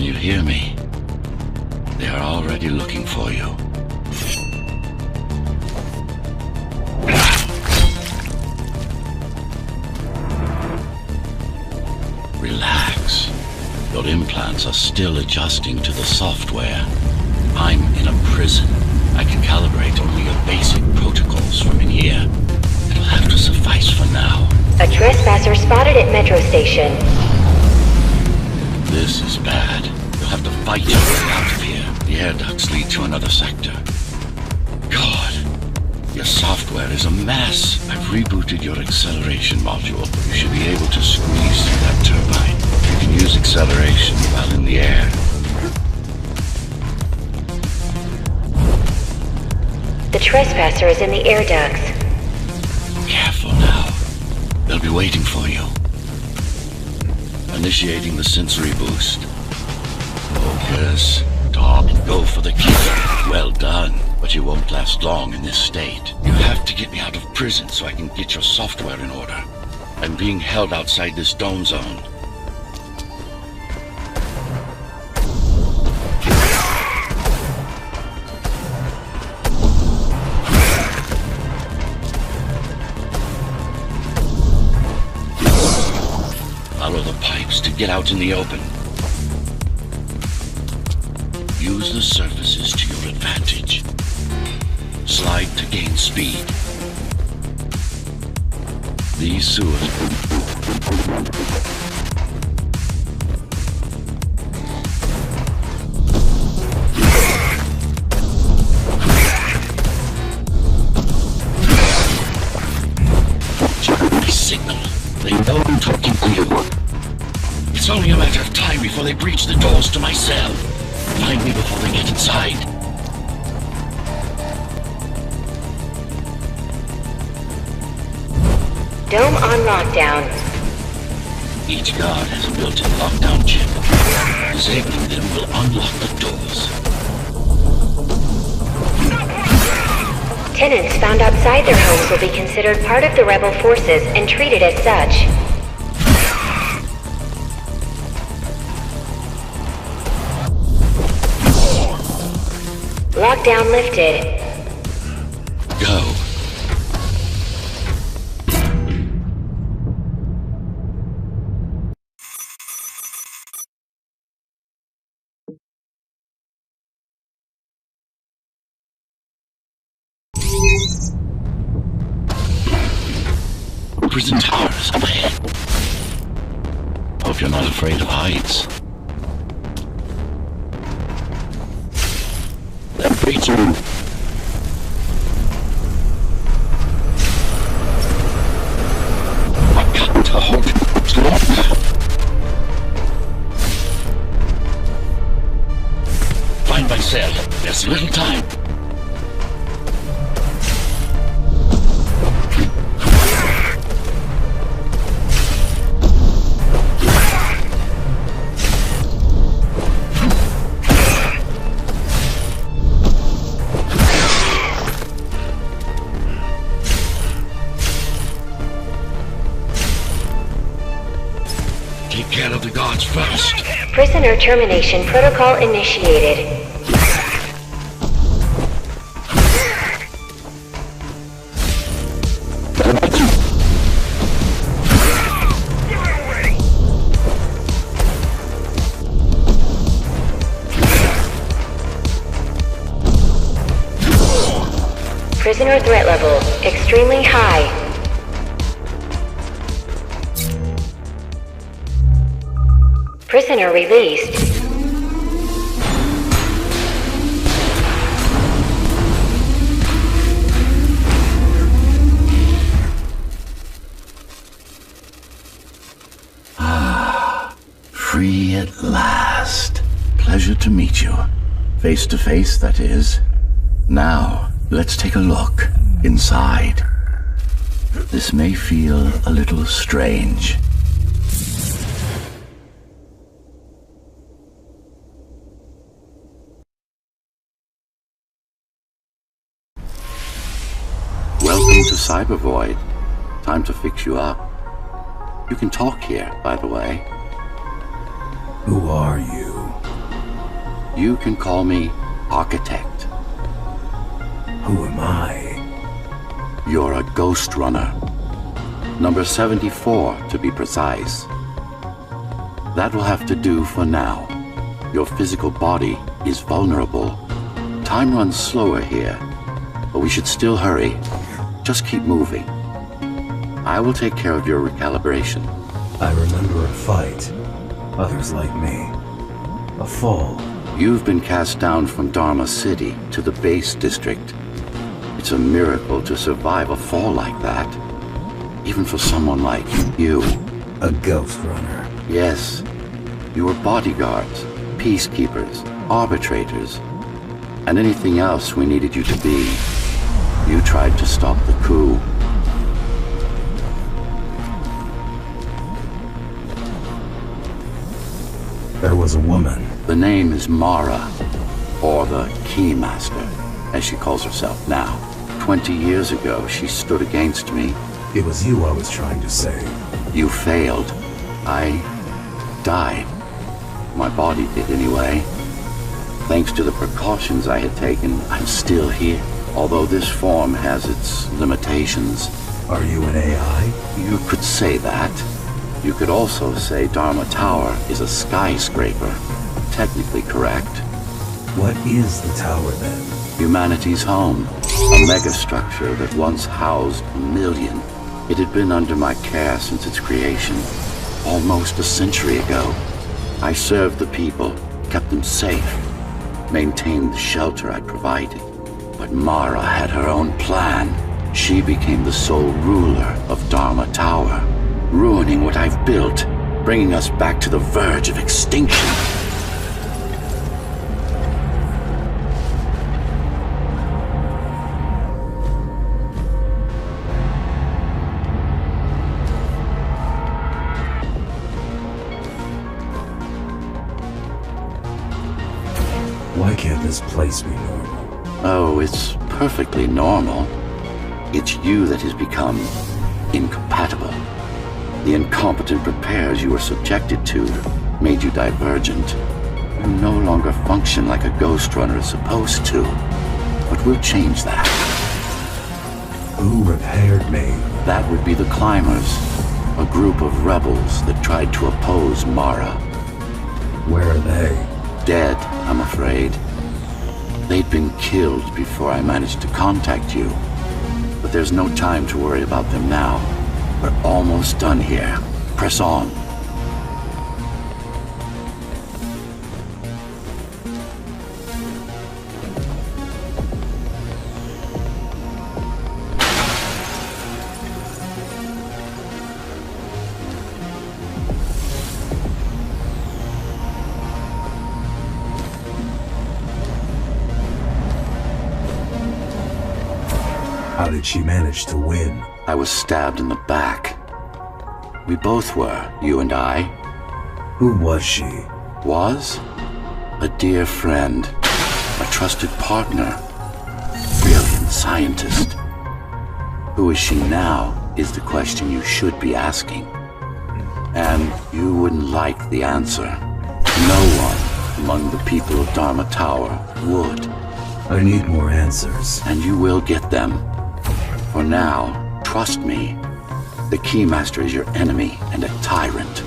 Can you hear me? They are already looking for you. Relax. Your implants are still adjusting to the software. I'm in a prison. I can calibrate only your basic protocols from in here. It'll have to suffice for now. A trespasser spotted at Metro Station. This is bad. You'll have to fight your way out of here. The air ducts lead to another sector. God, your software is a mess. I've rebooted your acceleration module. You should be able to squeeze through that turbine. You can use acceleration while in the air. The trespasser is in the air ducts. Careful now. They'll be waiting for you. Initiating the sensory boost. Focus. Talk. Go for the kill. Well done. But you won't last long in this state. You have to get me out of prison so I can get your software in order. I'm being held outside this dome zone. Follow the pipes to get out in the open. Use the surfaces to your advantage. Slide to gain speed. These sewers... Check my signal. They know I'm talking to you. It's only a matter of time before they breach the doors to my cell. Find me before they get inside. Dome on lockdown. Each guard has a built-in lockdown chip. Disabling them will unlock the doors. Tenants found outside their homes will be considered part of the rebel forces and treated as such. Lockdown lifted. Go. Prison towers up ahead. Hope you're not afraid of heights. They're breaching. I got to hold it longer. Find my cell. There's little time. Take care of the guards first. Prisoner termination protocol initiated. Prisoner threat level extremely high. Prisoner released. Free at last. Pleasure to meet you. Face to face, that is. Now, let's take a look inside. This may feel a little strange. Welcome to Cyber Void. Time to fix you up. You can talk here, by the way. Who are you? You can call me Architect. Who am I? You're a Ghost Runner. Number 74, to be precise. That will have to do for now. Your physical body is vulnerable. Time runs slower here, but we should still hurry. Just keep moving. I will take care of your recalibration. I remember a fight. Others like me. A fall. You've been cast down from Dharma City to the base district. It's a miracle to survive a fall like that. Even for someone like you. A Ghost Runner. Yes. You were bodyguards, peacekeepers, arbitrators, and anything else we needed you to be. You tried to stop the coup. There was a woman. The name is Mara, or the Keymaster, as she calls herself now. 20 years ago, she stood against me. It was you I was trying to save. You failed. I died. My body did anyway. Thanks to the precautions I had taken, I'm still here. Although this form has its limitations. Are you an AI? You could say that. You could also say Dharma Tower is a skyscraper. Technically correct. What is the tower then? Humanity's home. A megastructure that once housed 1 million. It had been under my care since its creation. Almost a century ago. I served the people, kept them safe, maintained the shelter I provided. But Mara had her own plan. She became the sole ruler of Dharma Tower, ruining what I've built, bringing us back to the verge of extinction. Why can't this place be normal? Oh, it's perfectly normal. It's you that has become incompatible. The incompetent repairs you were subjected to made you divergent. You no longer function like a Ghost Runner is supposed to. But we'll change that. Who repaired me? That would be the Climbers, a group of rebels that tried to oppose Mara. Where are they? Dead, I'm afraid. They'd been killed before I managed to contact you. But there's no time to worry about them now. We're almost done here. Press on. How did she manage to win? I was stabbed in the back. We both were, you and I. Who was she? Was? A dear friend. A trusted partner. Brilliant scientist. Who is she now is the question you should be asking. And you wouldn't like the answer. No one among the people of Dharma Tower would. I need more answers. And you will get them. For now, trust me. The Keymaster is your enemy and a tyrant.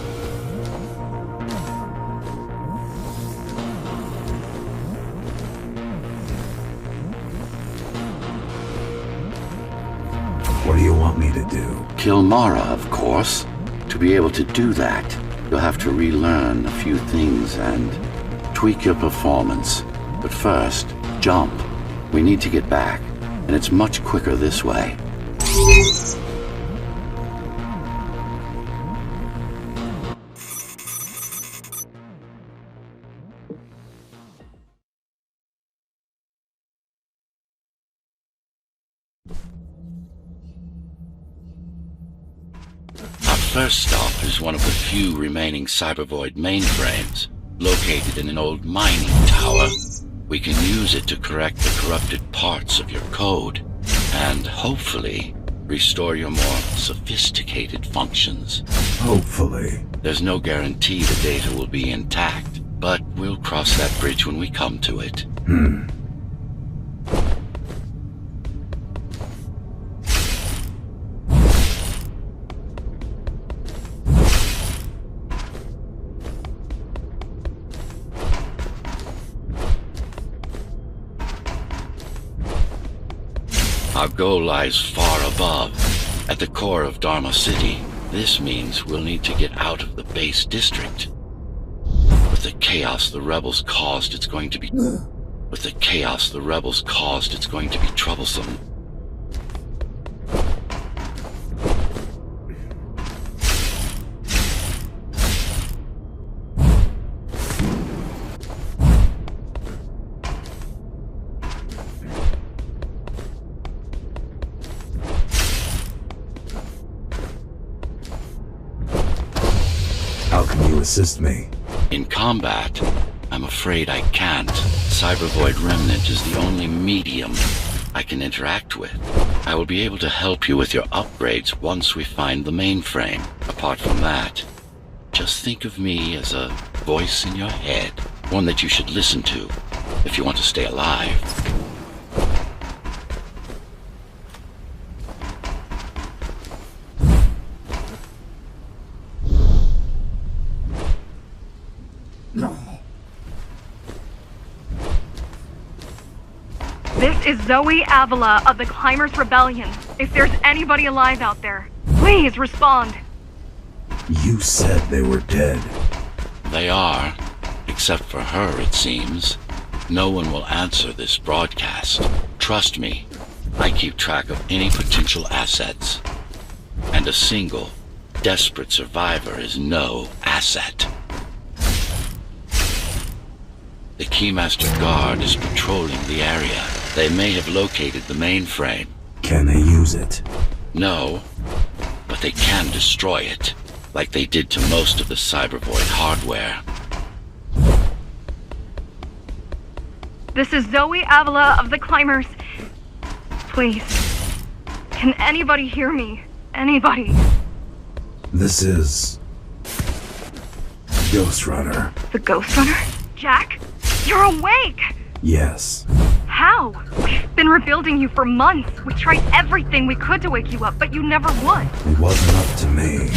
What do you want me to do? Kill Mara, of course. To be able to do that, you'll have to relearn a few things and tweak your performance. But first, jump. We need to get back, and it's much quicker this way. Our first stop is one of the few remaining Cybervoid mainframes, located in an old mining tower. We can use it to correct the corrupted parts of your code, and hopefully restore your more sophisticated functions. Hopefully. There's no guarantee the data will be intact, But we'll cross that bridge when we come to it. Our goal lies far above, at the core of Dharma City. This means we'll need to get out of the base district. With the chaos the rebels caused, it's going to be... troublesome. How can you assist me? In combat, I'm afraid I can't. Cybervoid Remnant is the only medium I can interact with. I will be able to help you with your upgrades once we find the mainframe. Apart from that, just think of me as a voice in your head, one that you should listen to if you want to stay alive. This is Zoe Avila of the Climbers Rebellion. If there's anybody alive out there, please respond. You said they were dead. They are, except for her, it seems. No one will answer this broadcast. Trust me, I keep track of any potential assets. And a single, desperate survivor is no asset. The Keymaster Guard is patrolling the area. They may have located the mainframe. Can they use it? No, but they can destroy it, like they did to most of the Cybervoid hardware. This is Zoe Avila of the Climbers. Please, can anybody hear me? Anybody? This is... GHOSTRUNNER. The Ghostrunner? Jack? You're awake! Yes. How? We've been rebuilding you for months. We tried everything we could to wake you up, but you never would. It wasn't up to me.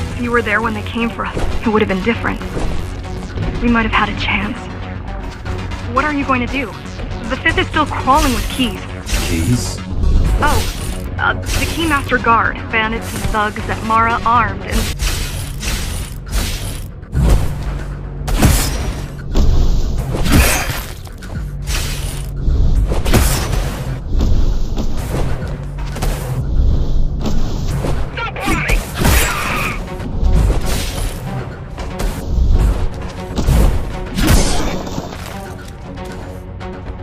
If you were there when they came for us, it would have been different. We might have had a chance. What are you going to do? The Fifth is still crawling with keys. Keys? Oh, the Keymaster Guard, bandits and thugs that Mara armed and...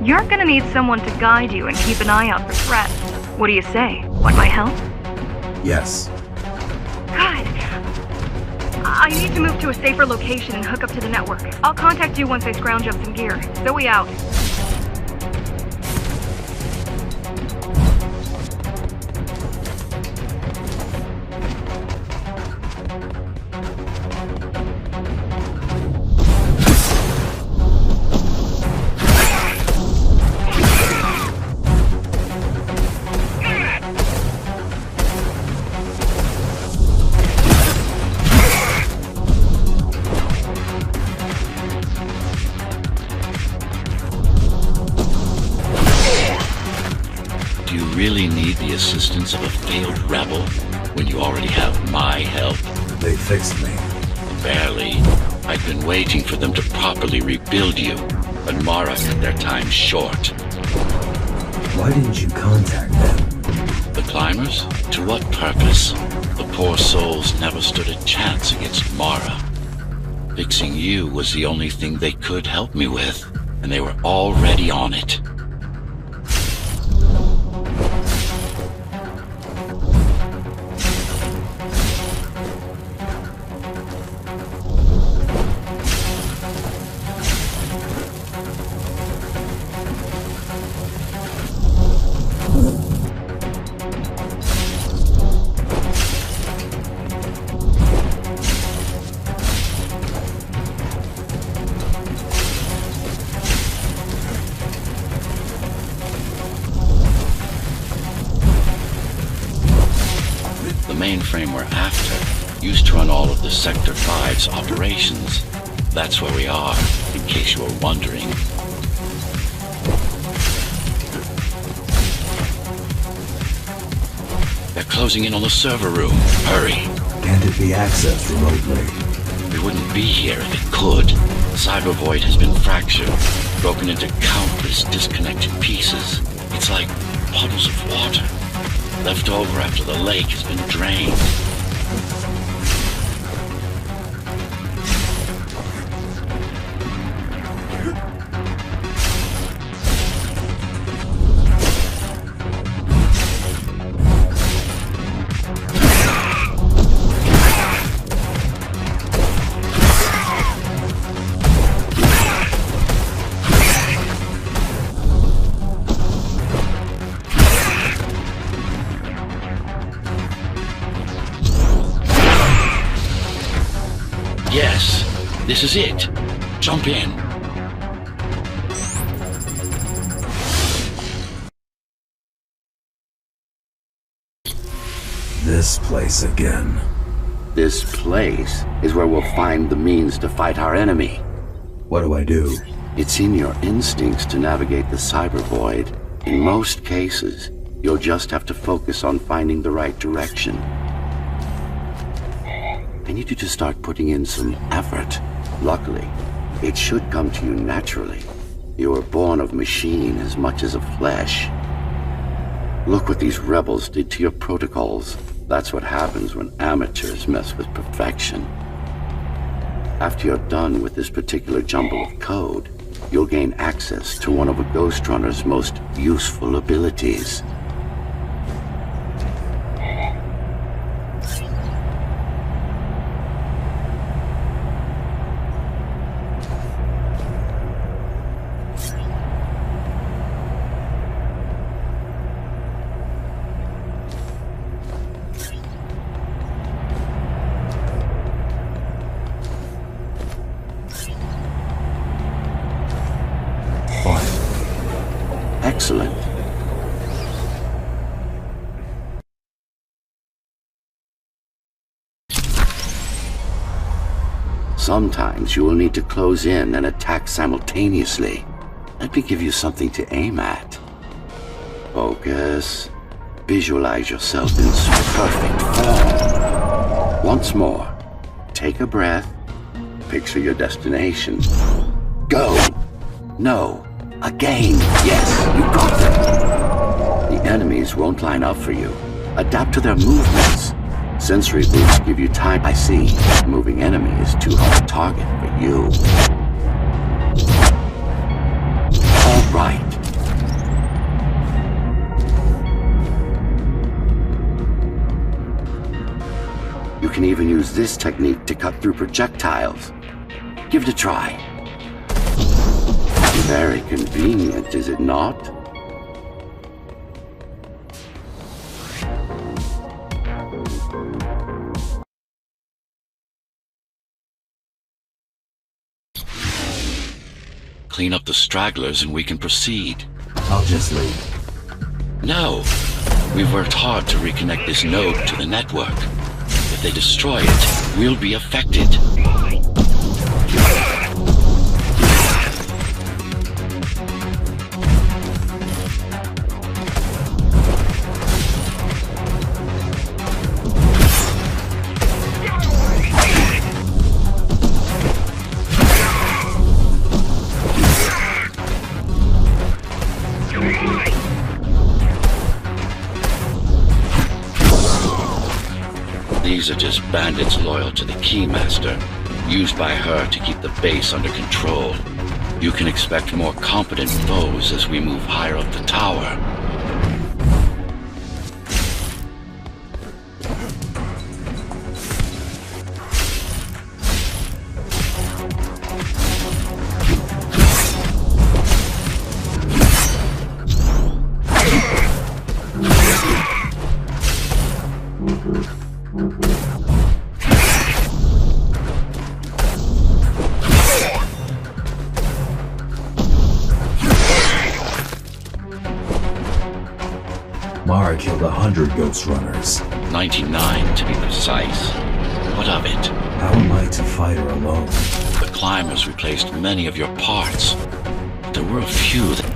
You're gonna need someone to guide you and keep an eye out for threats. What do you say? Want my help? Yes. Good. I need to move to a safer location and hook up to the network. I'll contact you once I scrounge up some gear. Zoe out. Do you really need the assistance of a failed rebel? when you already have my help? They fixed me. Barely. I've been waiting for them to properly rebuild you, but Mara cut their time short. Why didn't you contact them? The climbers? To what purpose? The poor souls never stood a chance against Mara. Fixing you was the only thing they could help me with, and they were already on it. The mainframe we're after used to run all of the Sector 5's operations. That's where we are, in case you were wondering. They're closing in on the server room. Hurry! Can't it be accessed remotely? We wouldn't be here if it could. The cyber void has been fractured, broken into countless disconnected pieces. It's like puddles of water, left over after the lake has been drained. Yes, this is it. Jump in. This place again. This place is where we'll find the means to fight our enemy. What do I do? It's in your instincts to navigate the cyber void. In most cases, you'll just have to focus on finding the right direction. I need you to start putting in some effort. Luckily, it should come to you naturally. You were born of machine as much as of flesh. Look what these rebels did to your protocols. That's what happens when amateurs mess with perfection. After you're done with this particular jumble of code, you'll gain access to one of a Ghostrunner's most useful abilities. Excellent. Sometimes you will need to close in and attack simultaneously. Let me give you something to aim at. Focus. Visualize yourself in perfect form. Once more, take a breath. Picture your destination. Go. No. Again. Yes, you got them. The enemies won't line up for you. Adapt to their movements. Sensory boosts give you time. I see. Moving enemy is too hard a target for you. All right. You can even use this technique to cut through projectiles. Give it a try. Very convenient, is it not? Clean up the stragglers and we can proceed. I'll just leave. No. We've worked hard to reconnect this node to the network. If they destroy it, we'll be affected. These are just bandits loyal to the Keymaster, used by her to keep the base under control. You can expect more competent foes as we move higher up the tower. Mara killed 100 Ghostrunners. 99 to be precise. What of it? How am I to fight her alone? The climbers replaced many of your parts. There were a few that...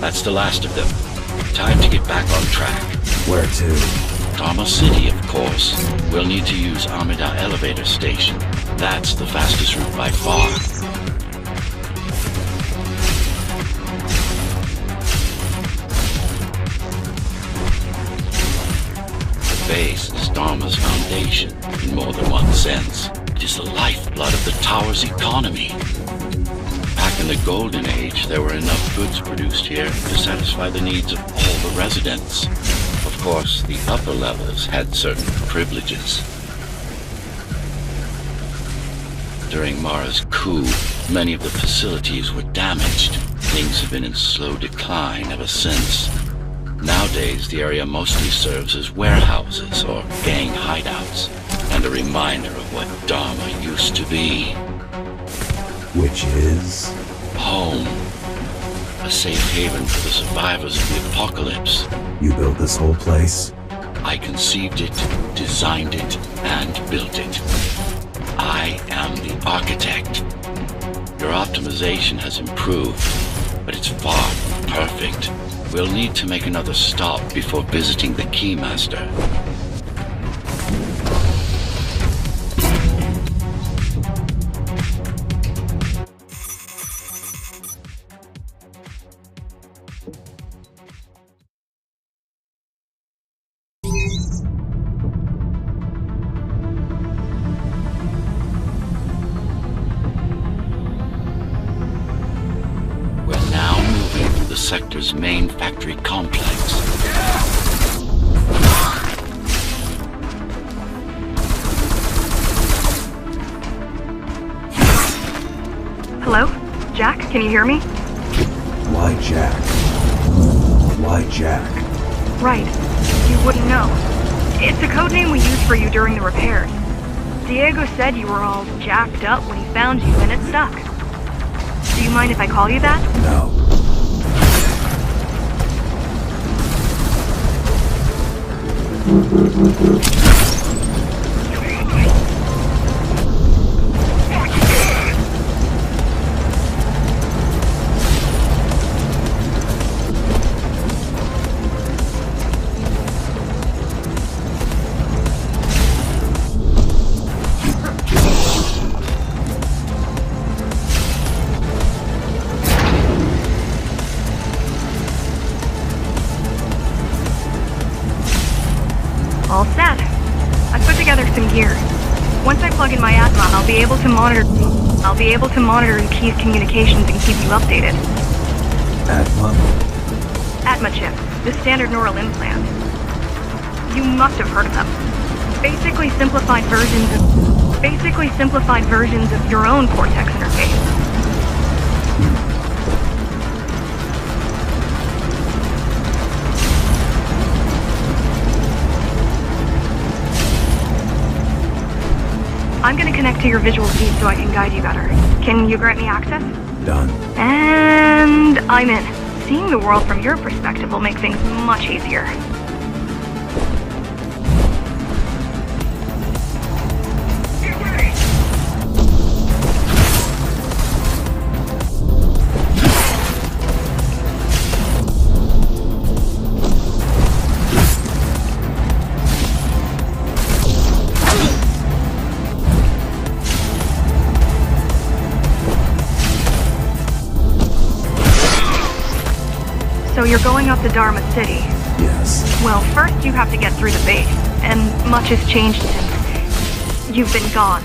That's the last of them. Time to get back on track. Where to? Dharma City, of course. We'll need to use Amida Elevator Station. That's the fastest route by far. The base is Dharma's foundation, in more than one sense. It is the lifeblood of the tower's economy. Back in the Golden Age, there were enough goods produced here to satisfy the needs of all the residents. Of course, the upper levels had certain privileges. During Mara's coup, many of the facilities were damaged. Things have been in slow decline ever since. Nowadays, the area mostly serves as warehouses or gang hideouts, and a reminder of what Dharma used to be. Which is? Home. A safe haven for the survivors of the apocalypse. You built this whole place? I conceived it, designed it, and built it. I am the architect. Your optimization has improved, but it's far from perfect. We'll need to make another stop before visiting the Keymaster. The sector's main factory complex. Hello? Jack, can you hear me? Why Jack? Why Jack? Right. You wouldn't know. It's a code name we used for you during the repairs. Diego said you were all jacked up when he found you, and it stuck. Do you mind if I call you that? No. All set. I put together some gear. Once I plug in my Atma, I'll be able to monitor the key's communications and keep you updated. Atma? Atma chip, the standard neural implant. You must have heard of them. Basically simplified versions of your own Cortex interface. I'm gonna connect to your visual feed so I can guide you better. Can you grant me access? Done. And I'm in. Seeing the world from your perspective will make things much easier. So you're going up to Dharma City. Yes. Well, first you have to get through the base, and much has changed since you've been gone.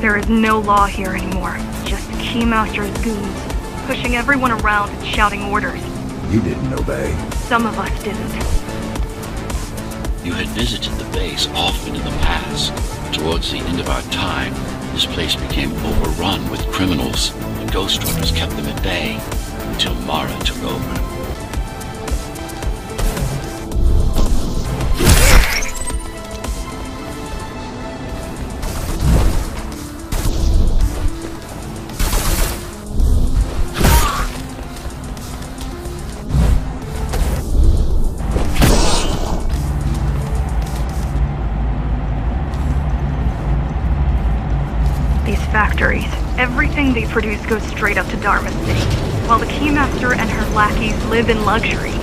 There is no law here anymore, just Keymaster's goons, pushing everyone around and shouting orders. You didn't obey. Some of us didn't. You had visited the base often in the past. Towards the end of our time, this place became overrun with criminals. The Ghostrunners kept them at bay until Mara took over. Factories. Everything they produce goes straight up to Dharma City. While the Keymaster and her lackeys live in luxury,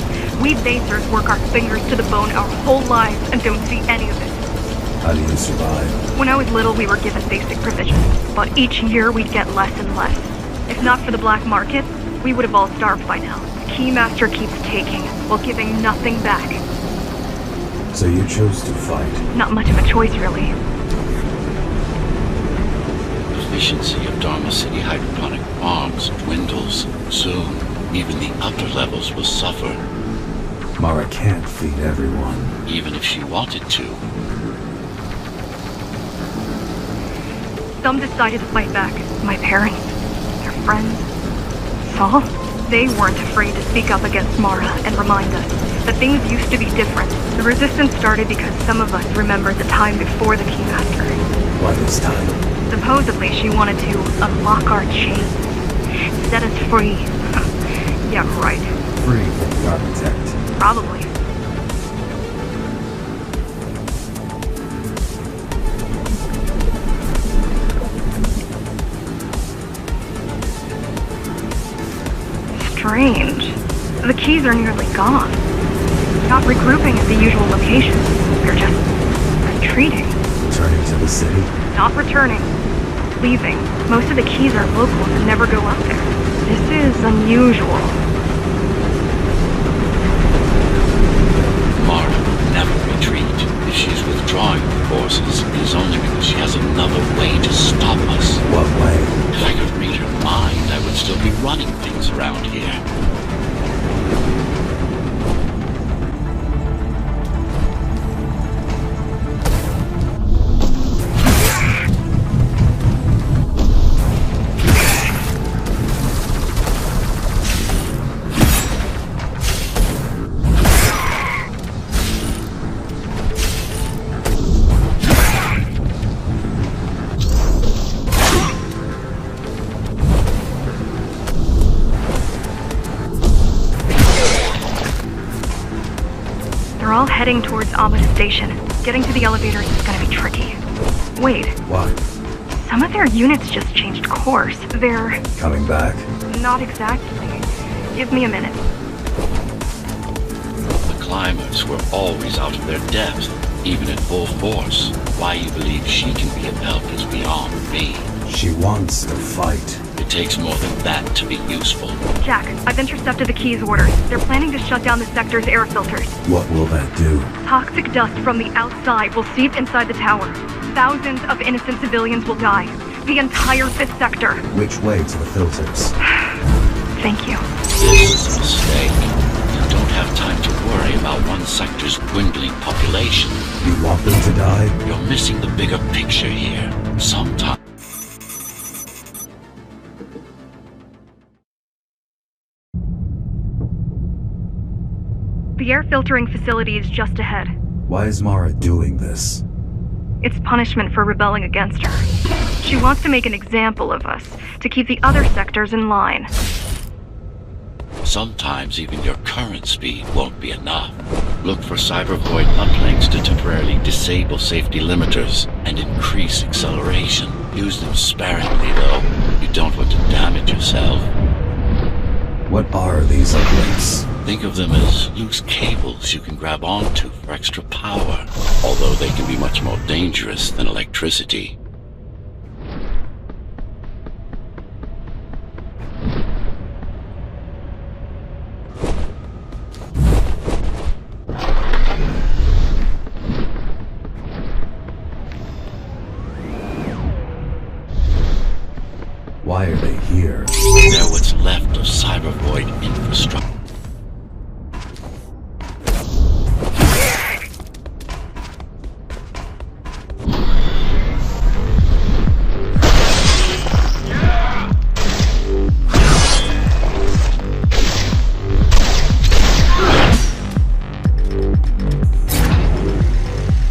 we basers work our fingers to the bone our whole lives and don't see any of it. How do you survive? When I was little, we were given basic provisions, but each year we'd get less and less. If not for the black market, we would have all starved by now. The Keymaster keeps taking, while giving nothing back. So you chose to fight? Not much of a choice, really. Efficiency of Dharma City hydroponic farms dwindles. Soon, even the upper levels will suffer. Mara can't feed everyone. Even if she wanted to. Some decided to fight back. My parents, their friends, Saul. They weren't afraid to speak up against Mara and remind us that things used to be different. The resistance started because some of us remembered the time before the Keymaster. Why this time? Supposedly, she wanted to unlock our chains. Set us free. Yeah, right. Free from the architect. Probably. Strange. The keys are nearly gone. Not regrouping at the usual locations. They're just retreating. Returning to the city? Not returning. Leaving. Most of the keys are locals and never go up there. This is unusual. Mara will never retreat. If she's withdrawing her forces, it is only because she has another way to stop us. What way? If I could read her mind, I would still be running things around here. Heading towards Amada Station. Getting to the elevators is gonna be tricky. Wait. What? Some of their units just changed course. They're... Coming back? Not exactly. Give me a minute. The climbers were always out of their depth, even at full force. Why you believe she can be of help is beyond me. She wants to fight. It takes more than that to be useful. Jack, I've intercepted the Keys orders. They're planning to shut down the sector's air filters. What will that do? Toxic dust from the outside will seep inside the tower. Thousands of innocent civilians will die. The entire 5th sector. Which way to the filters? Thank you. This is a mistake. You don't have time to worry about one sector's dwindling population. You want them to die? You're missing the bigger picture here. Sometimes... The air filtering facility is just ahead. Why is Mara doing this? It's punishment for rebelling against her. She wants to make an example of us, to keep the other sectors in line. Sometimes even your current speed won't be enough. Look for cybervoid uplinks to temporarily disable safety limiters and increase acceleration. Use them sparingly, though. You don't want to damage yourself. What are these uplinks? Think of them as loose cables you can grab onto for extra power, although they can be much more dangerous than electricity. Why are they here? They're what's left of cybervoid infrastructure.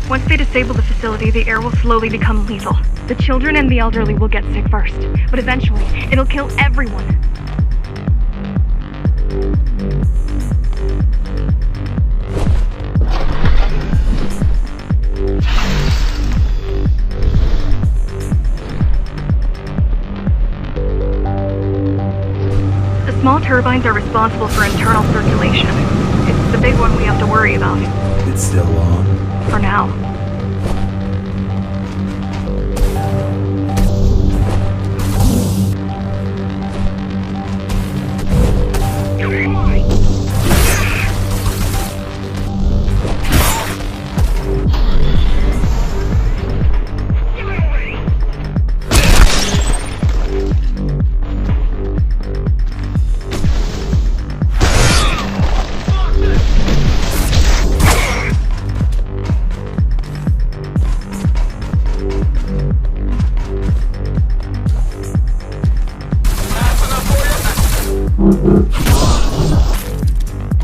Once they disable the facility, the air will slowly become lethal. The children and the elderly will get sick first, but eventually, it'll kill everyone. The small turbines are responsible for internal circulation. It's the big one we have to worry about. It's still on? For now.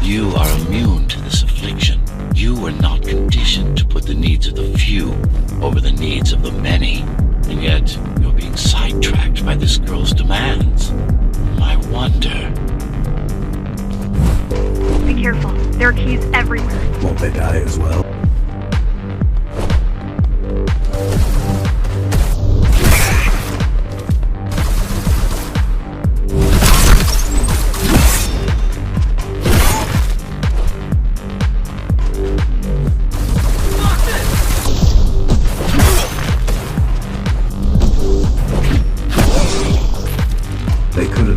You are immune to this affliction. You were not conditioned to put the needs of the few over the needs of the many. And yet, you're being sidetracked by this girl's demands. I wonder. Be careful. There are keys everywhere. Won't they die as well?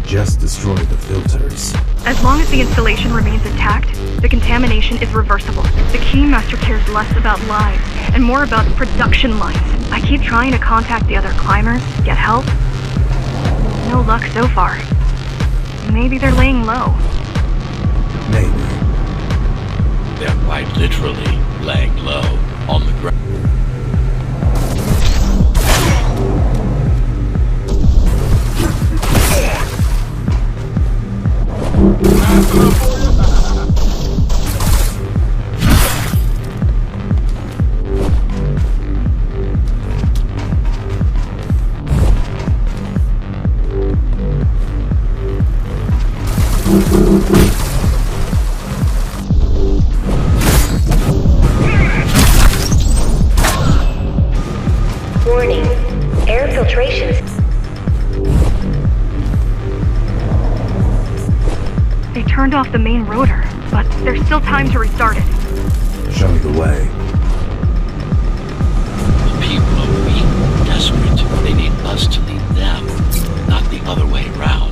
Just destroy the filters. As long as the installation remains intact, the contamination is reversible. The Keymaster cares less about lives and more about production lines. I keep trying to contact the other climbers, get help. No luck so far. Maybe they're laying low. Maybe. They're quite literally laying low on the ground. Warning. Air filtration. They turned off the main rotor, but there's still time to restart it. Show me the way. The people are weak, desperate. They need us to lead them, not the other way around.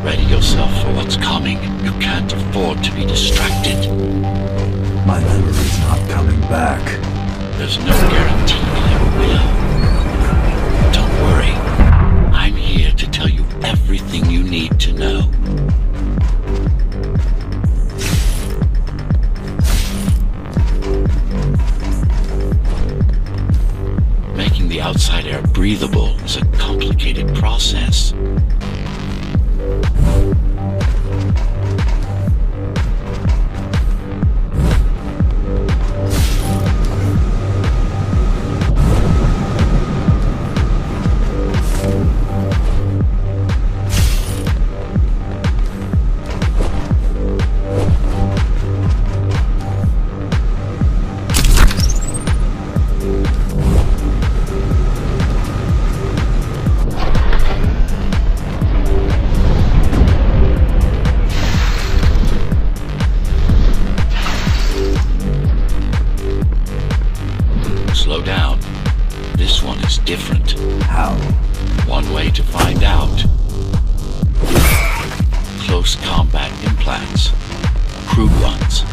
Ready yourself for what's coming. You can't afford to be distracted. My memory's not coming back. There's no guarantee it ever will. Don't worry. I'm here to tell you everything you need to know. Make complicated process. Slow down. This one is different. How? One way to find out. Close combat implants. Crude ones.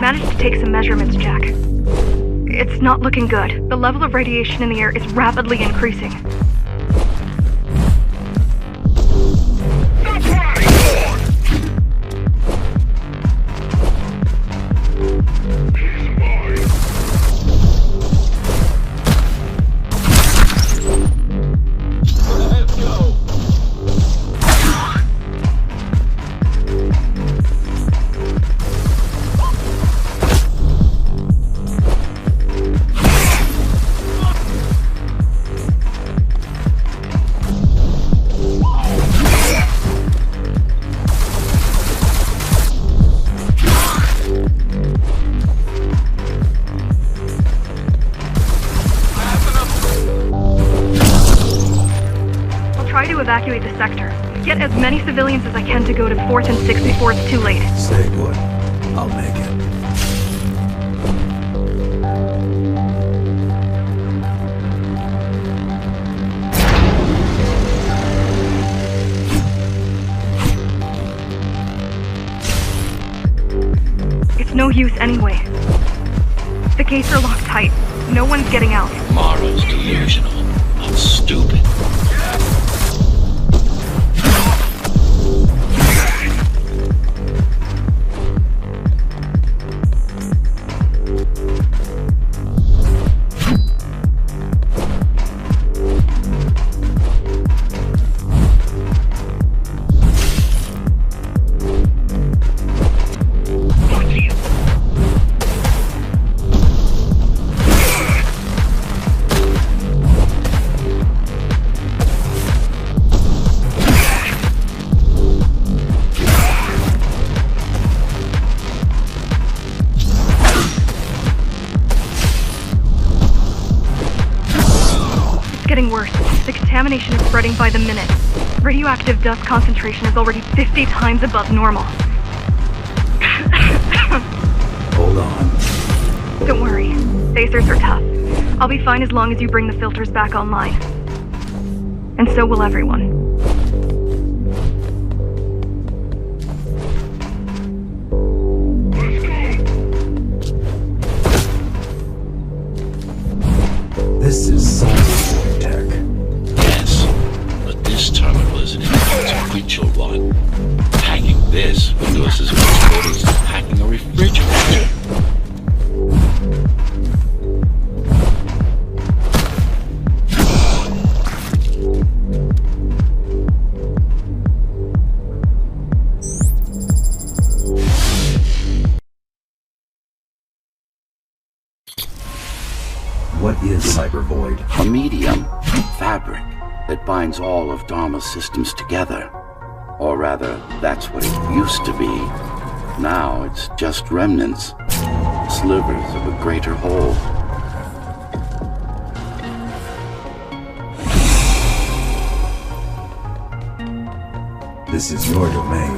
Managed to take some measurements, Jack. It's not looking good. The level of radiation in the air is rapidly increasing. Evacuate the sector. Get as many civilians as I can to go to 4th and 6th before it's too late. Stay put. I'll make it. It's no use anyway. The gates are locked tight. No one's getting out. Mara's delusional, not stupid. Getting worse. The contamination is spreading by the minute. Radioactive dust concentration is already 50 times above normal. Hold on. Don't worry. Phasers are tough. I'll be fine as long as you bring the filters back online. And so will everyone. This is science tech. Yes, but this terminal is an inconsequential one. Hacking this will do us as much good as hacking a refrigerator. What is Cybervoid? A medium, fabric, that binds all of Dharma's systems together. Or rather, that's what it used to be. Now it's just remnants, slivers of a greater whole. This is your domain,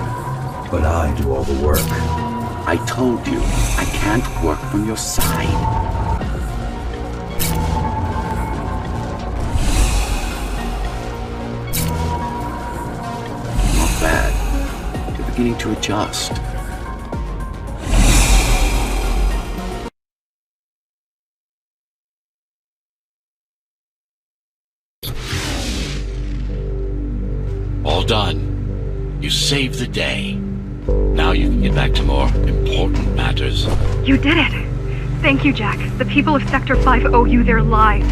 but I do all the work. I told you, I can't work from your side. Not bad. You're beginning to adjust. Well done. You saved the day. Now you can get back to more important matters. You did it! Thank you, Jack. The people of Sector 5 owe you their lives.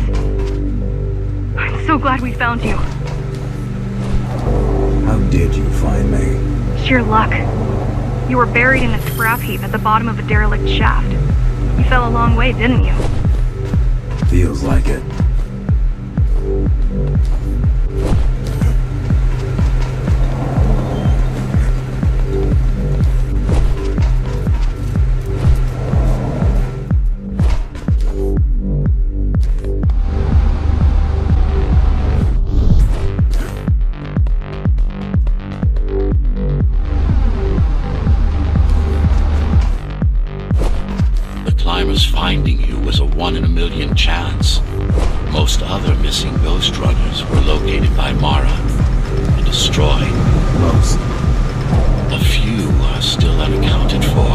I'm so glad we found you. How did you find me? Sheer luck. You were buried in a scrap heap at the bottom of a derelict shaft. You fell a long way, didn't you? Feels like it. Finding you was a 1 in a million chance. Most other missing Ghost Runners were located by Mara and destroyed. Most. A few are still unaccounted for.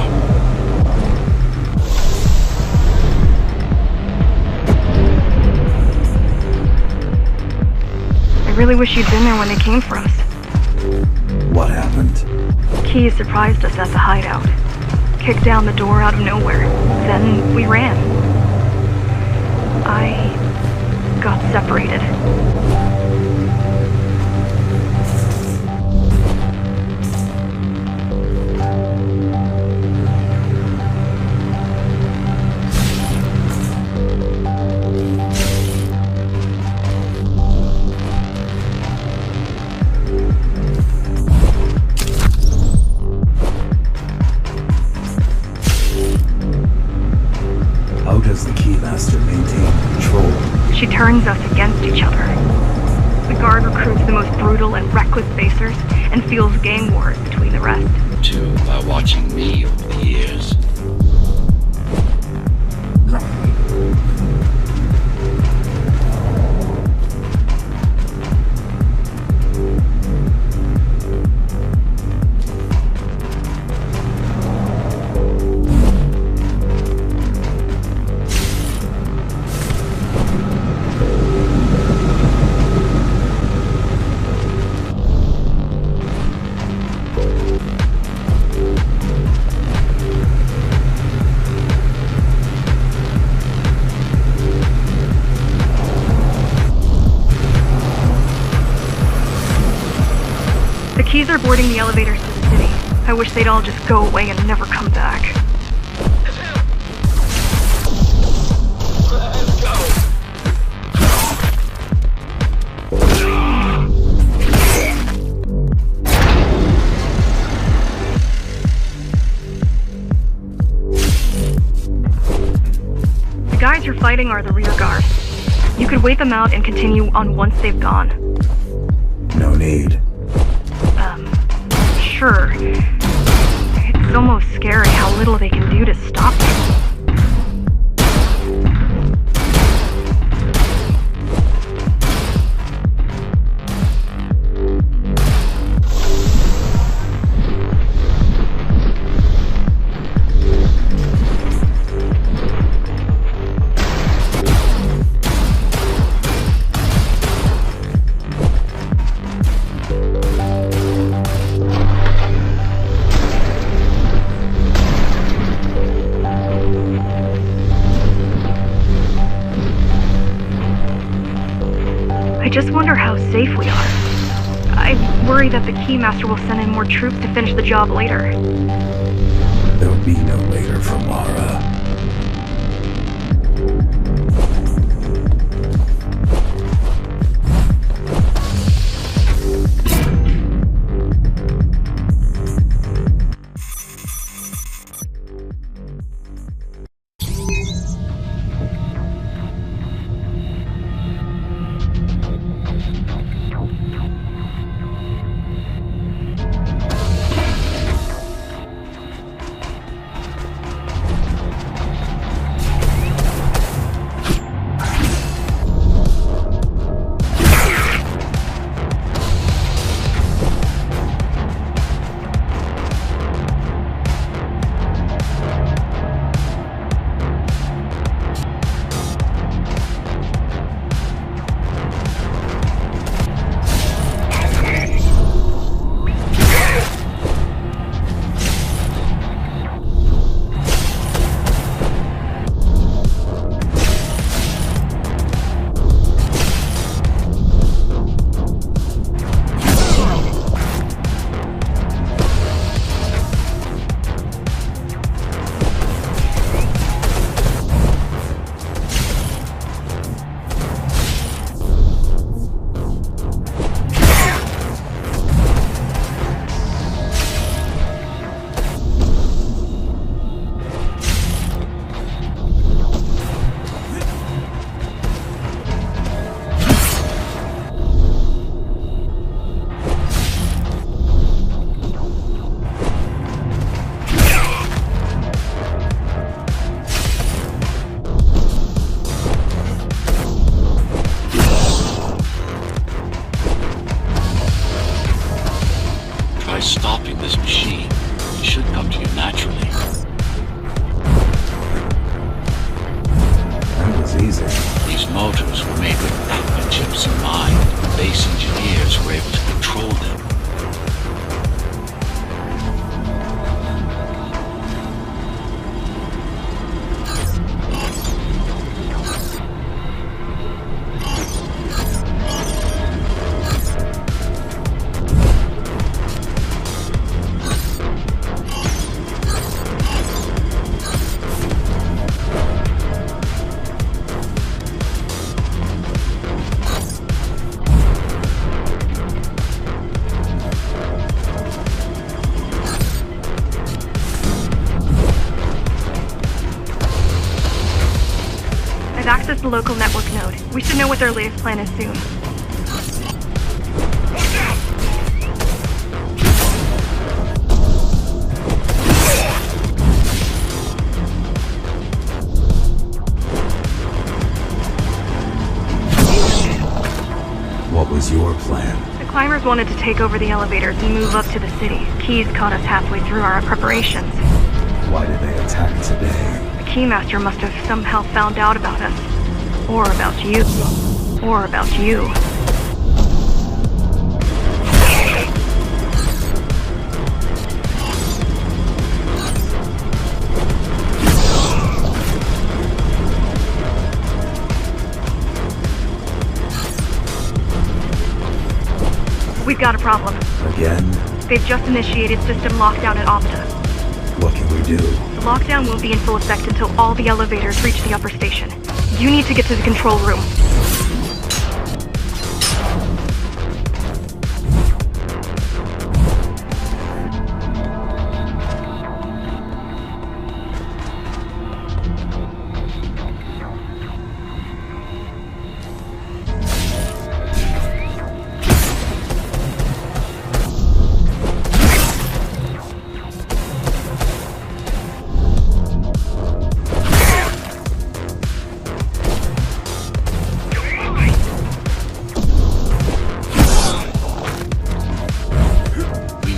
I really wish you'd been there when they came for us. What happened? Key surprised us at the hideout. Kicked down the door out of nowhere. Then we ran. I got separated. How does the Keymaster maintain control? She turns us against each other. The guard recruits the most brutal and reckless spacers and fuels gang wars between the rest. Two by watching me over the years. The Keys are boarding the elevators to the city. I wish they'd all just go away and never come back. The guys you're fighting are the rear guard. You could wait them out and continue on once they've gone. No need. Sure. It's almost scary how little they can do to stop me. I just wonder how safe we are. I worry that the Keymaster will send in more troops to finish the job later. There'll be no later for Mara. to you naturally. That was easy. These motors were made with Atma chips in mind. Base engineers were able to control them. I've accessed the local network node. We should know what their latest plan is soon. What was your plan? The climbers wanted to take over the elevators and move up to the city. Keys caught us halfway through our preparations. Why did they attack today? The Keymaster must have somehow found out about us. Or about you. Or about you. We've got a problem. Again? They've just initiated system lockdown at Opta. What can we do? The lockdown won't be in full effect until all the elevators reach the upper station. You need to get to the control room.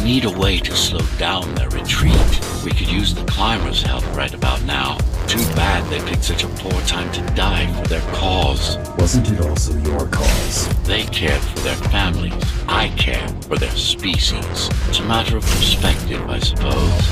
Need a way to slow down their retreat. We could use the climbers' help right about now. Too bad they picked such a poor time to die for their cause. Wasn't it also your cause? They cared for their families. I care for their species. It's a matter of perspective, I suppose.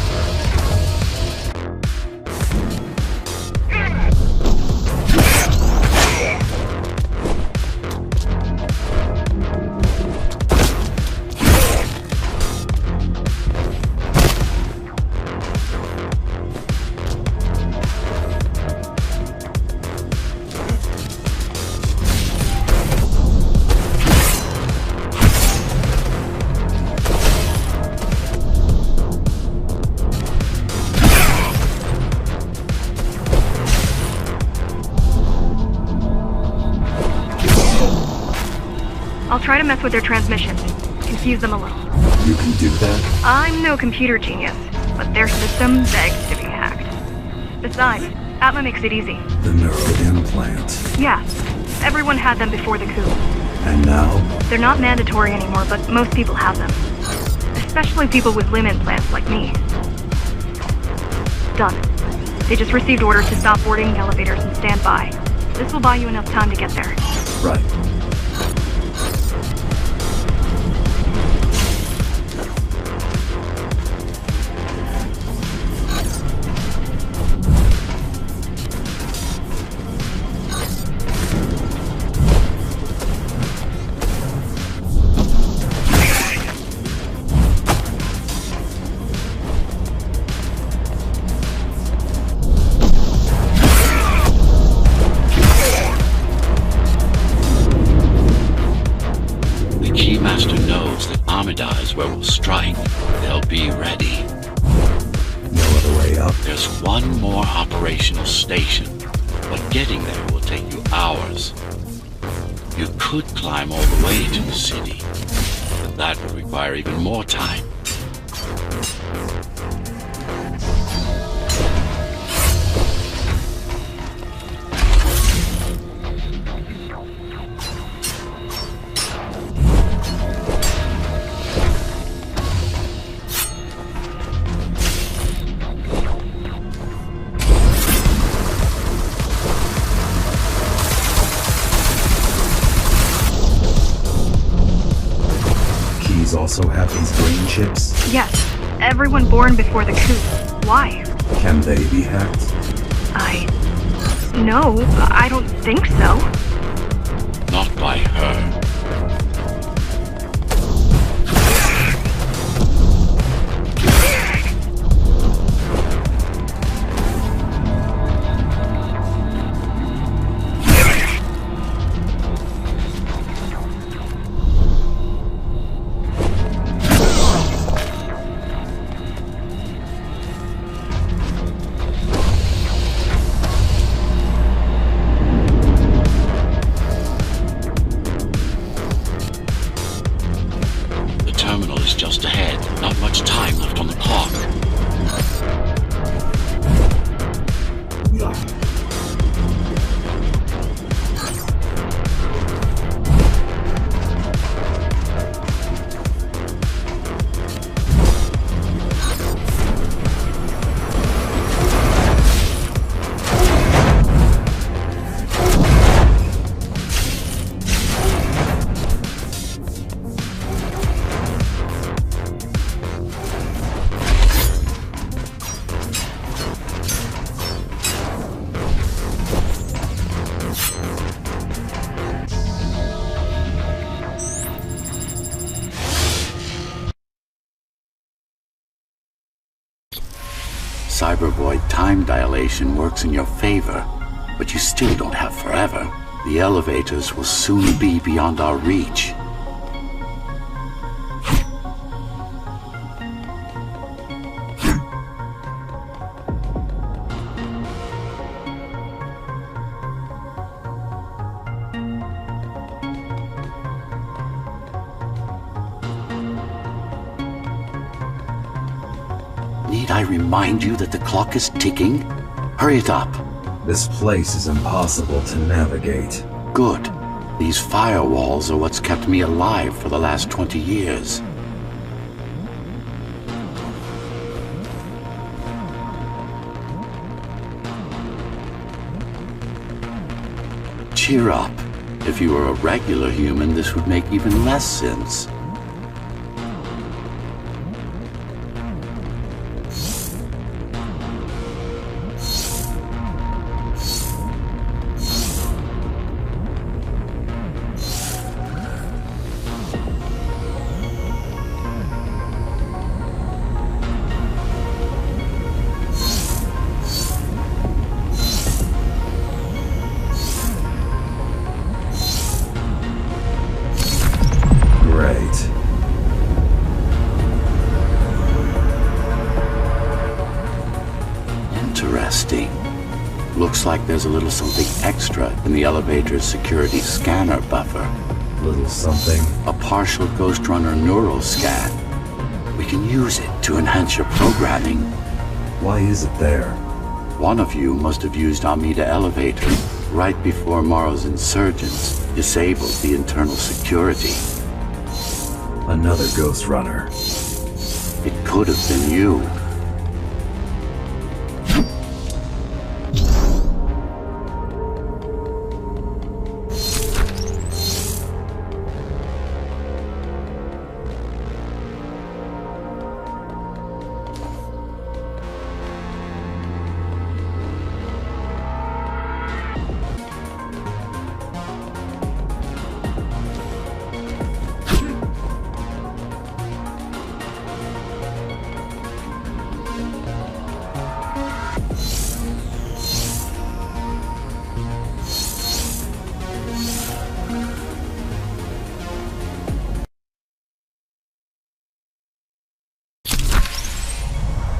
I'll try to mess with their transmissions. Confuse them a little. You can do that? I'm no computer genius, but their system begs to be hacked. Besides, Atma makes it easy. The neuro implant. Yeah, everyone had them before the coup. And now? They're not mandatory anymore, but most people have them. Especially people with limb implants like me. Done. They just received orders to stop boarding the elevators and stand by. This will buy you enough time to get there. Right. Where we'll strike. They'll be ready. No other way up? There's one more operational station, but getting there will take you hours. You could climb all the way to the city, but that would require even more time. also have these brain chips? Yes, everyone born before the coup. Why? Can they be hacked? No, I don't think so. Not by her. Just ahead. Not much time left on the clock. Cybervoid time dilation works in your favor, but you still don't have forever. The elevators will soon be beyond our reach. Need I remind you that the clock is ticking? Hurry it up. This place is impossible to navigate. Good. These firewalls are what's kept me alive for the last 20 years. Cheer up. If you were a regular human, this would make even less sense. Interesting. Looks like there's a little something extra in the elevator's security scanner buffer. Little something? A partial Ghostrunner neural scan. We can use it to enhance your programming. Why is it there? One of you must have used Amida Elevator right before Morrow's insurgents disabled the internal security. Another Ghostrunner. It could have been you.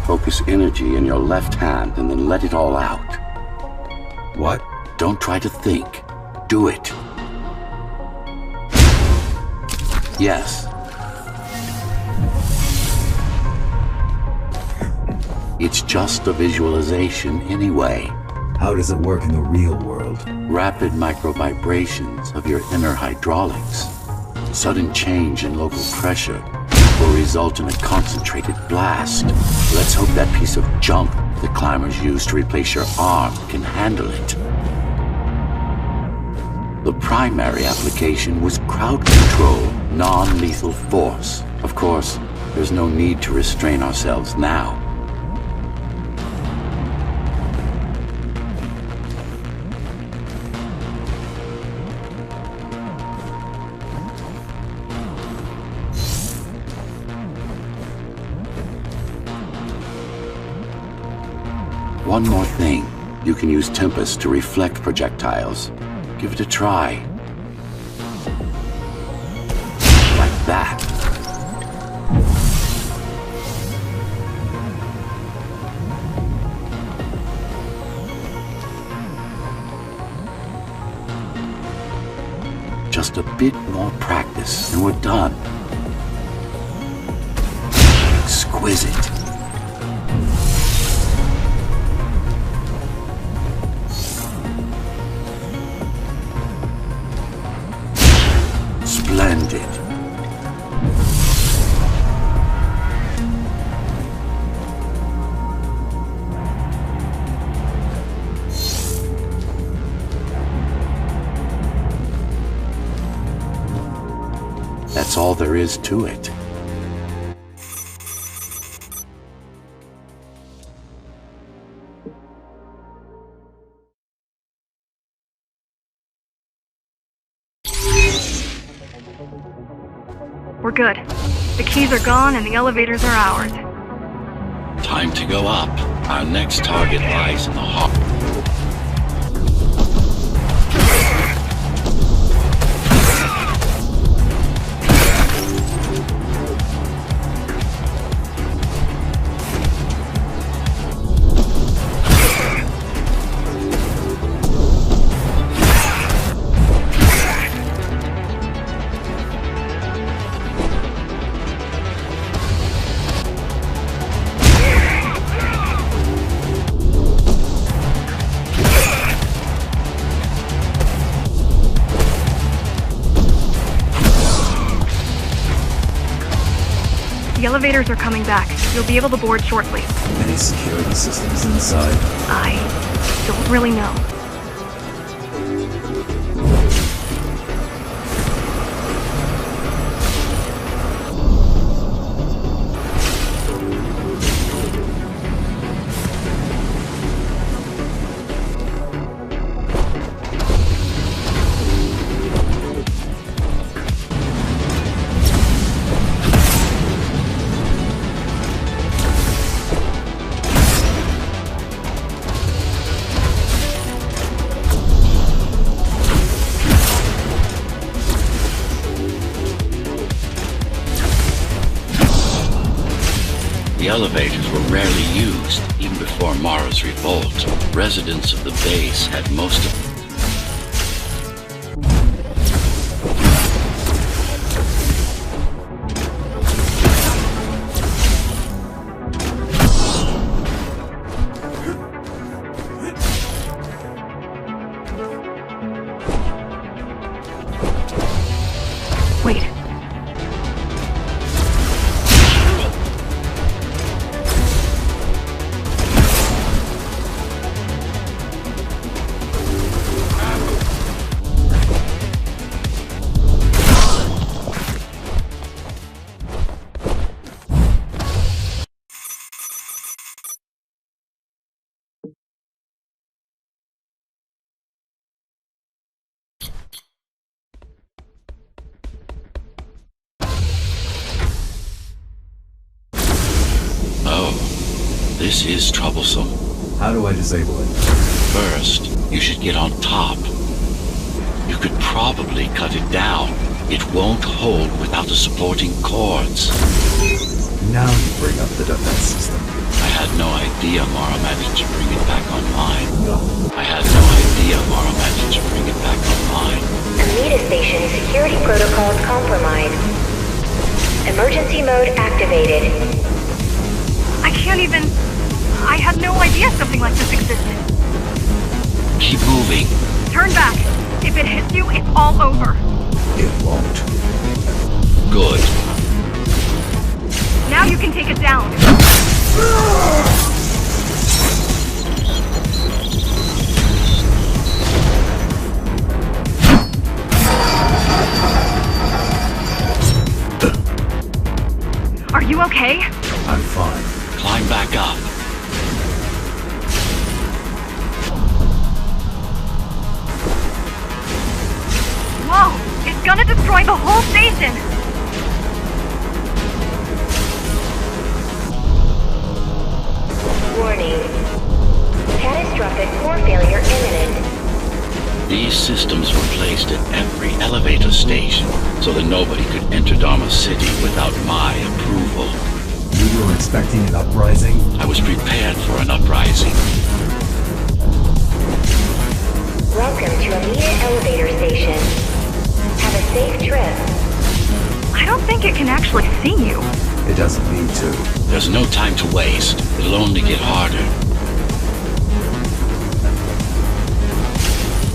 Focus energy in your left hand and then let it all out. What? Don't try to think. Do it. Yes. It's just a visualization anyway. How does it work in the real world? Rapid micro-vibrations of your inner hydraulics. Sudden change in local pressure will result in a concentrated blast. Let's hope that piece of junk the climbers used to replace your arm can handle it. The primary application was crowd control, non-lethal force. Of course, there's no need to restrain ourselves now. One more thing. You can use Tempest to reflect projectiles. Give it a try. Like that. Just a bit more practice and we're done. Exquisite. Splendid. That's all there is to it. We're good. The keys are gone and the elevators are ours. Time to go up. Our next target lies in the heart. The elevators are coming back. You'll be able to board shortly. Any security systems inside? I don't really know. The elevators were rarely used, even before Mara's revolt. Residents of the base had most of them. Wait. This is troublesome. How do I disable it? First, you should get on top. You could probably cut it down. It won't hold without the supporting cords. Now you bring up the defense system. I had no idea Mara managed to bring it back online. Amida Station security protocols compromised. Emergency mode activated. I can't even... I had no idea something like this existed. Keep moving. Turn back. If it hits you, it's all over. It won't. Good. Now you can take it down. the whole station! Warning. Catastrophic core failure imminent. These systems were placed at every elevator station so that nobody could enter Dharma City without my approval. You were expecting an uprising? I was prepared for an uprising. Welcome to Amita Elevator Station. Have a safe trip. I don't think it can actually see you. It doesn't need to. There's no time to waste. It'll only get harder.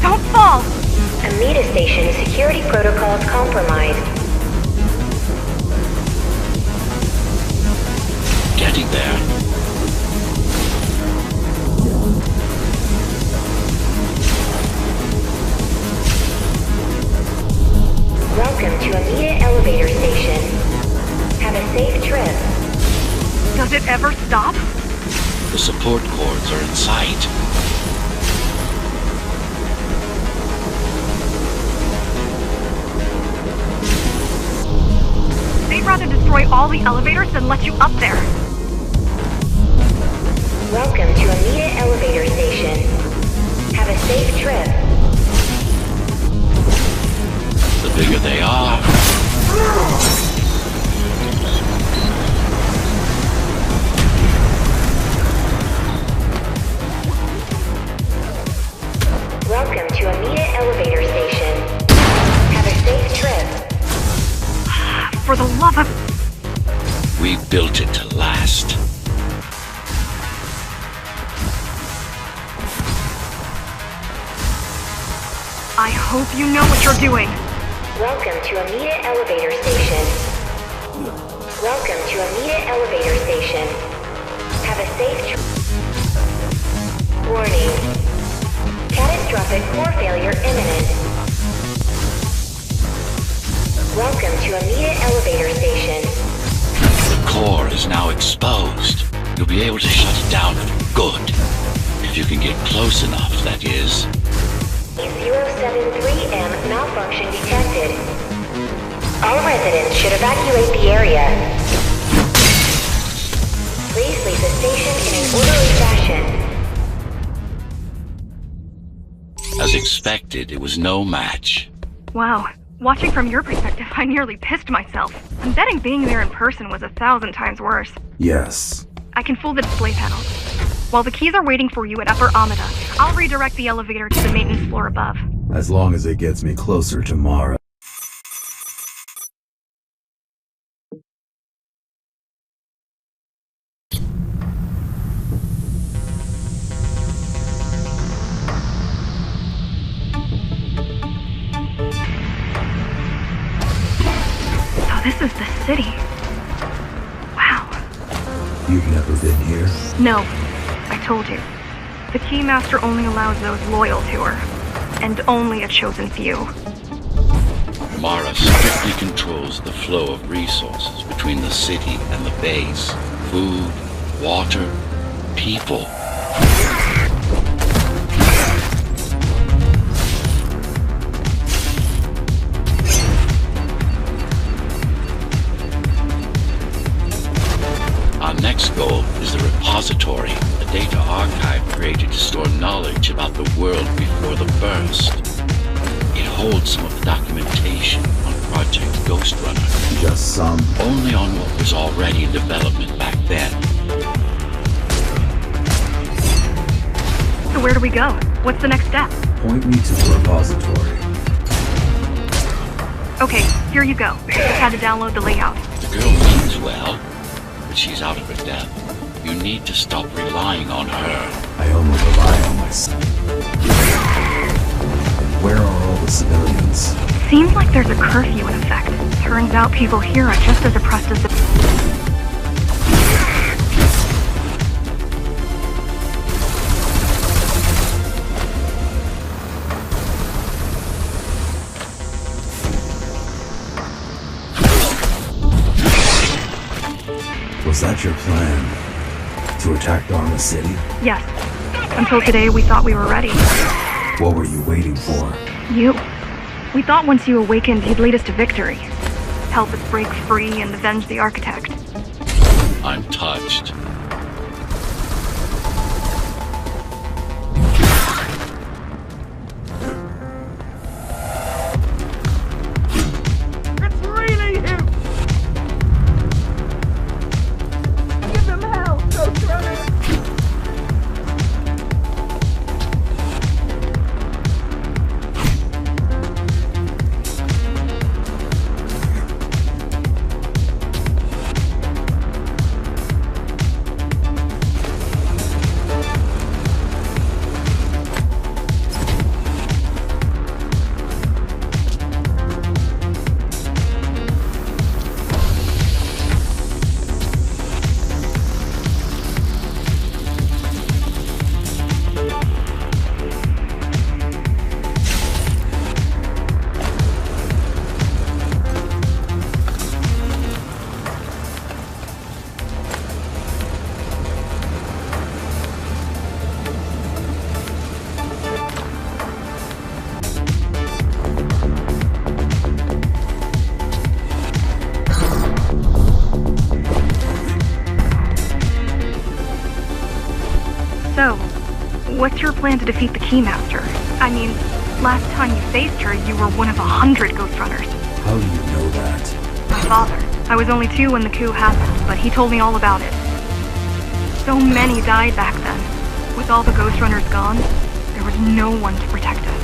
Don't fall! Amita Station security protocols compromised. Getting there. Welcome to Amita Elevator Station. Have a safe trip. Does it ever stop? The support cords are in sight. They'd rather destroy all the elevators than let you up there. Welcome to Amita Elevator Station. Have a safe trip. The bigger they are. Welcome to Amita Elevator Station. Have a safe trip. For the love of... We built it to last. I hope you know what you're doing. Welcome to Amita Elevator Station. Welcome to Amita Elevator Station. Have a safe trip. Warning. Catastrophic core failure imminent. Welcome to Amita Elevator Station. The core is now exposed. You'll be able to shut it down for good. If you can get close enough, that is. 073M malfunction detected. All residents should evacuate the area. Please leave the station in an orderly fashion. As expected, it was no match. Wow. Watching from your perspective, I nearly pissed myself. I'm betting being there in person was 1,000 times worse. Yes. I can fool the display panels. While the keys are waiting for you at Upper Amida, I'll redirect the elevator to the maintenance floor above. As long as it gets me closer to Mara. So this is the city. Wow. You've never been here? No, I told you. The Keymaster only allows those loyal to her, and only a chosen few. Mara strictly controls the flow of resources between the city and the base. Food, water, people. Our next goal is the repository, a data archive created to store knowledge about the world before the burst. It holds some of the documentation on Project GHOSTRUNNER. Just some? Only on what was already in development back then. So where do we go? What's the next step? Point me to the repository. Okay, here you go. Just had to download the layout. The girl means well, but she's out of her depth. You need to stop relying on her. I only rely on myself. Where are all the civilians? Seems like there's a curfew in effect. Turns out people here are just as oppressed as the... Was that your plan? To attack Dharma City? Yes. Until today, we thought we were ready. What were you waiting for? You. We thought once you awakened, you'd lead us to victory. Help us break free and avenge the Architect. I'm touched. It's really him! Give him hell, Ghostrunner! So, what's your plan to defeat the Keymaster? I mean, last time you faced her, you were one of 100 Ghostrunners. How do you know that? My father. I was only 2 when the coup happened, but he told me all about it. So many died back then. With all the Ghostrunners gone, there was no one to protect us.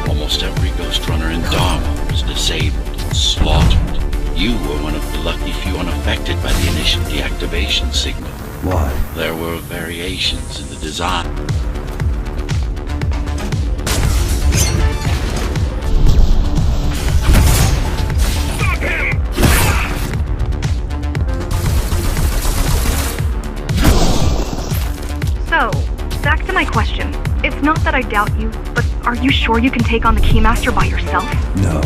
Almost every Ghostrunner in Dharma was disabled and slaughtered. You were one of the lucky few unaffected by the initial deactivation signal. Why? There were variations in the design. So, back to my question. It's not that I doubt you, but are you sure you can take on the Keymaster by yourself? No.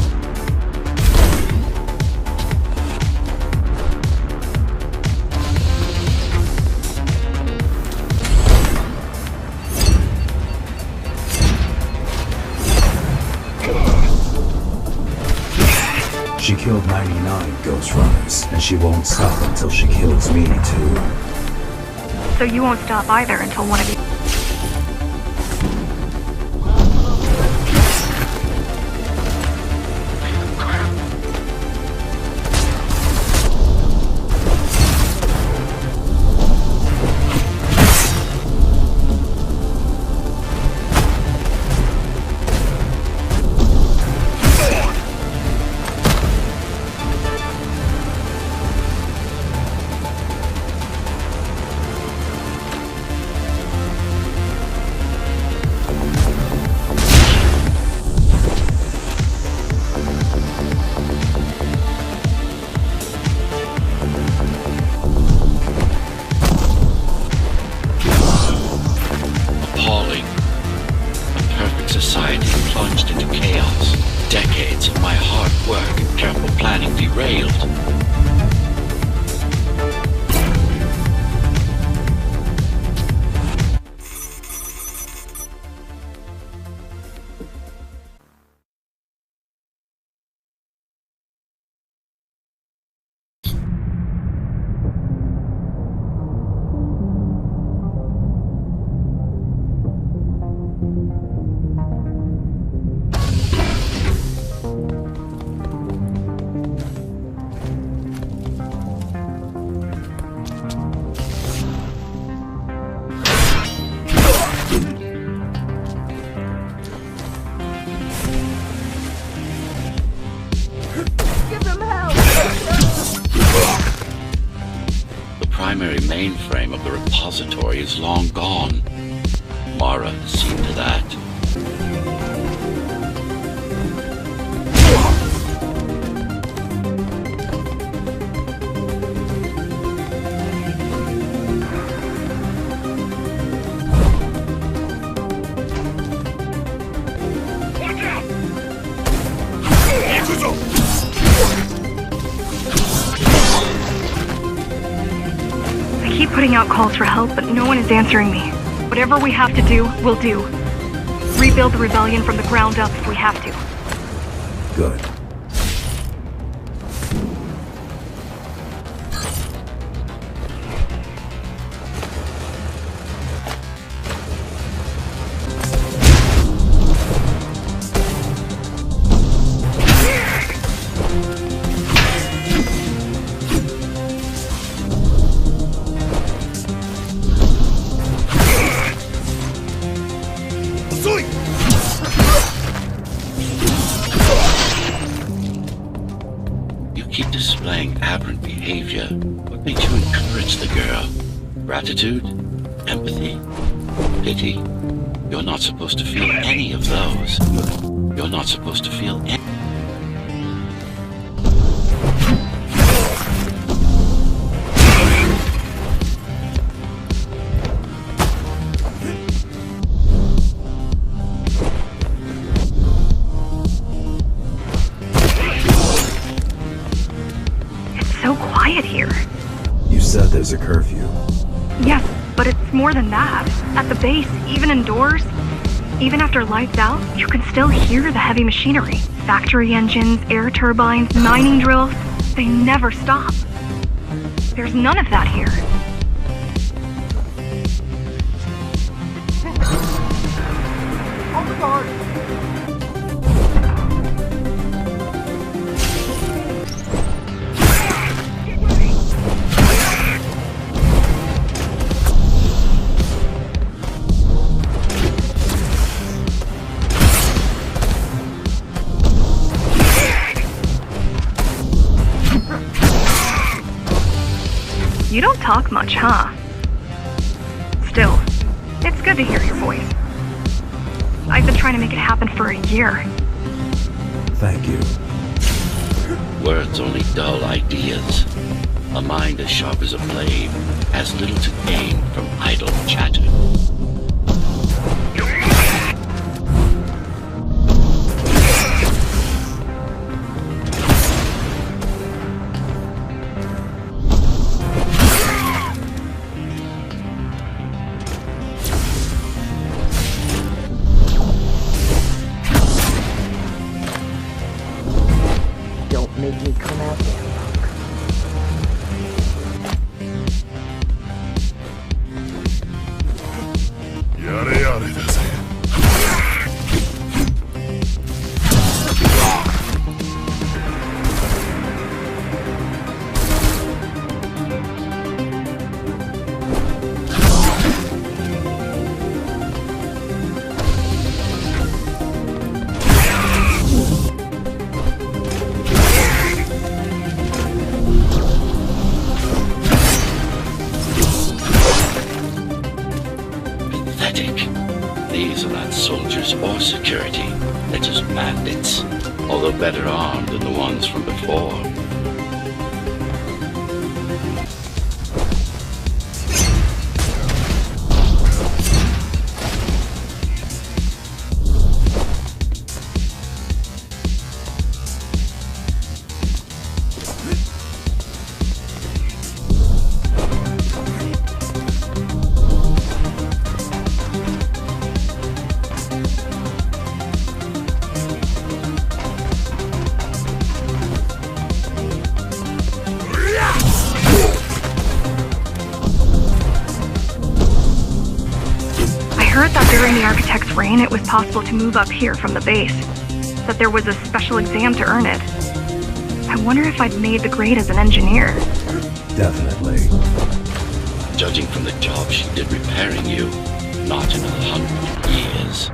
She killed 99 Ghostrunners, and she won't stop until she kills me too. So you won't stop either until one of you... primary mainframe of the repository is long gone. Mara has seen to that. I keep putting out calls for help, but no one is answering me. Whatever we have to do, we'll do. Rebuild the rebellion from the ground up if we have to. Good. You keep displaying aberrant behavior. What made you encourage the girl? Gratitude? Empathy? Pity? You're not supposed to feel any of those. You're not supposed to feel any. So quiet here. You said there's a curfew. Yes, but it's more than that. At the base, even indoors, even after lights out, you can still hear the heavy machinery. Factory engines, air turbines, mining drills. They never stop. There's none of that here. On the guard! You don't talk much, huh? Still, it's good to hear your voice. I've been trying to make it happen for a year. Thank you. Words only dull ideas. A mind as sharp as a blade has little to gain from idle chatter. Don't make me come out there, punk. Yare yare だぜ。Pathetic. These are not soldiers or security. They're just bandits, although better armed than the ones from before. I heard that during the Architect's reign, it was possible to move up here from the base. That there was a special exam to earn it. I wonder if I'd made the grade as an engineer. Definitely. Judging from the job she did repairing you, not in 100 years.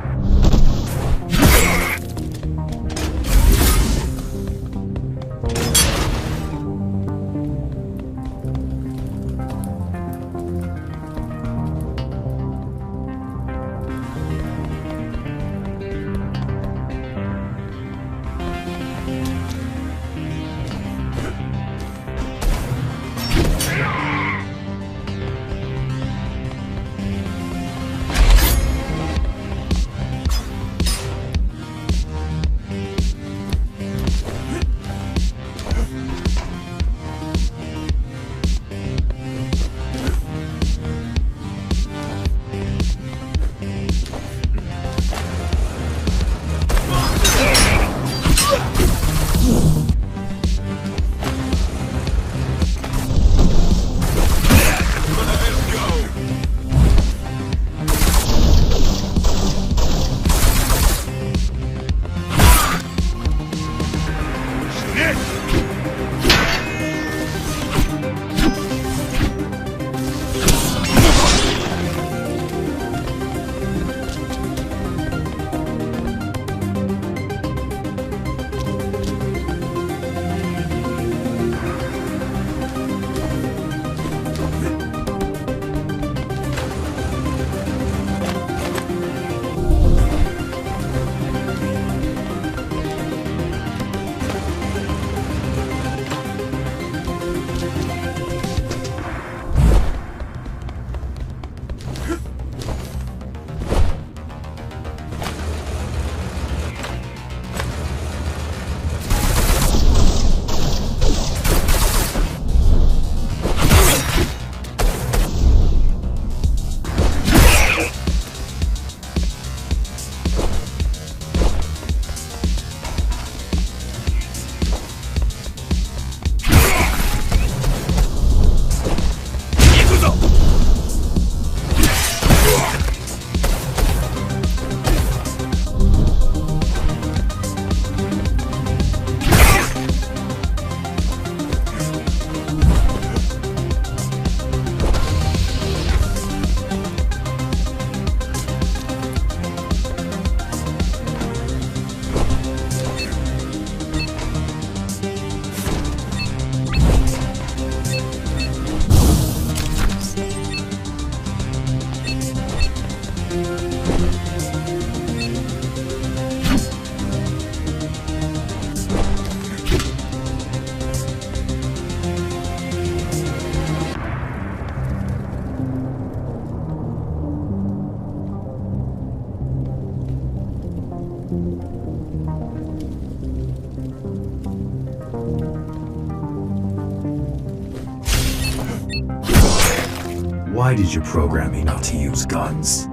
Why did you program me not to use guns?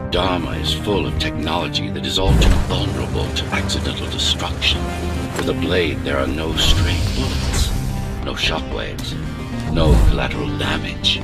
Dharma is full of technology that is all too vulnerable to accidental destruction. With a blade, there are no stray bullets, no shockwaves, no collateral damage.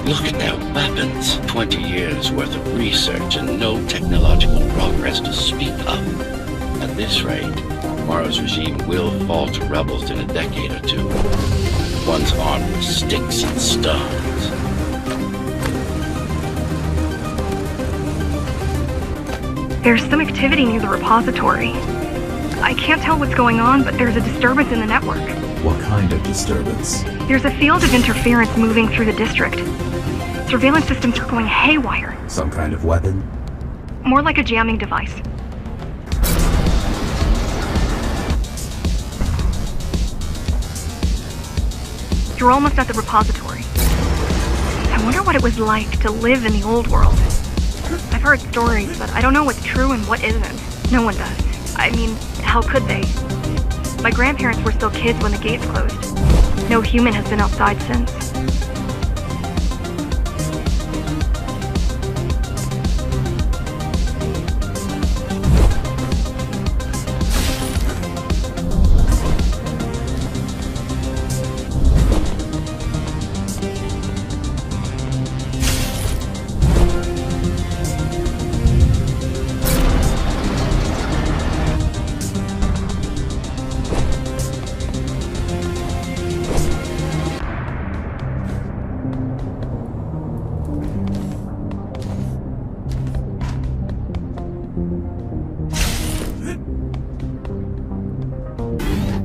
Look at their weapons. 20 years worth of research and no technological progress to speak of. At this rate, Morrow's regime will fall to rebels in a decade or two. One's armed with sticks and stones. There's some activity near the repository. I can't tell what's going on, but there's a disturbance in the network. What kind of disturbance? There's a field of interference moving through the district. Surveillance systems are going haywire. Some kind of weapon? More like a jamming device. You're almost at the repository. I wonder what it was like to live in the old world. I've heard stories, but I don't know what's true and what isn't. No one does. I mean, how could they? My grandparents were still kids when the gates closed. No human has been outside since.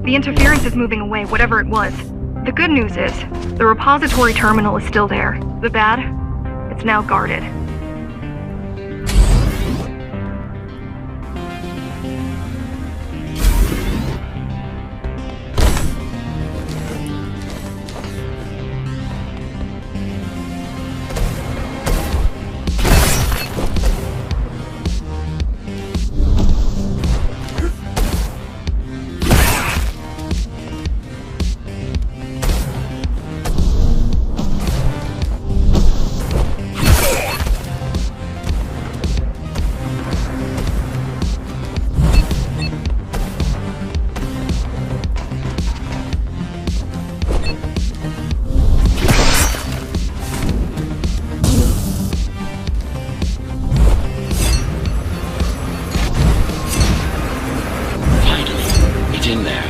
The interference is moving away, whatever it was. The good news is, the repository terminal is still there. The bad? It's now guarded. In there.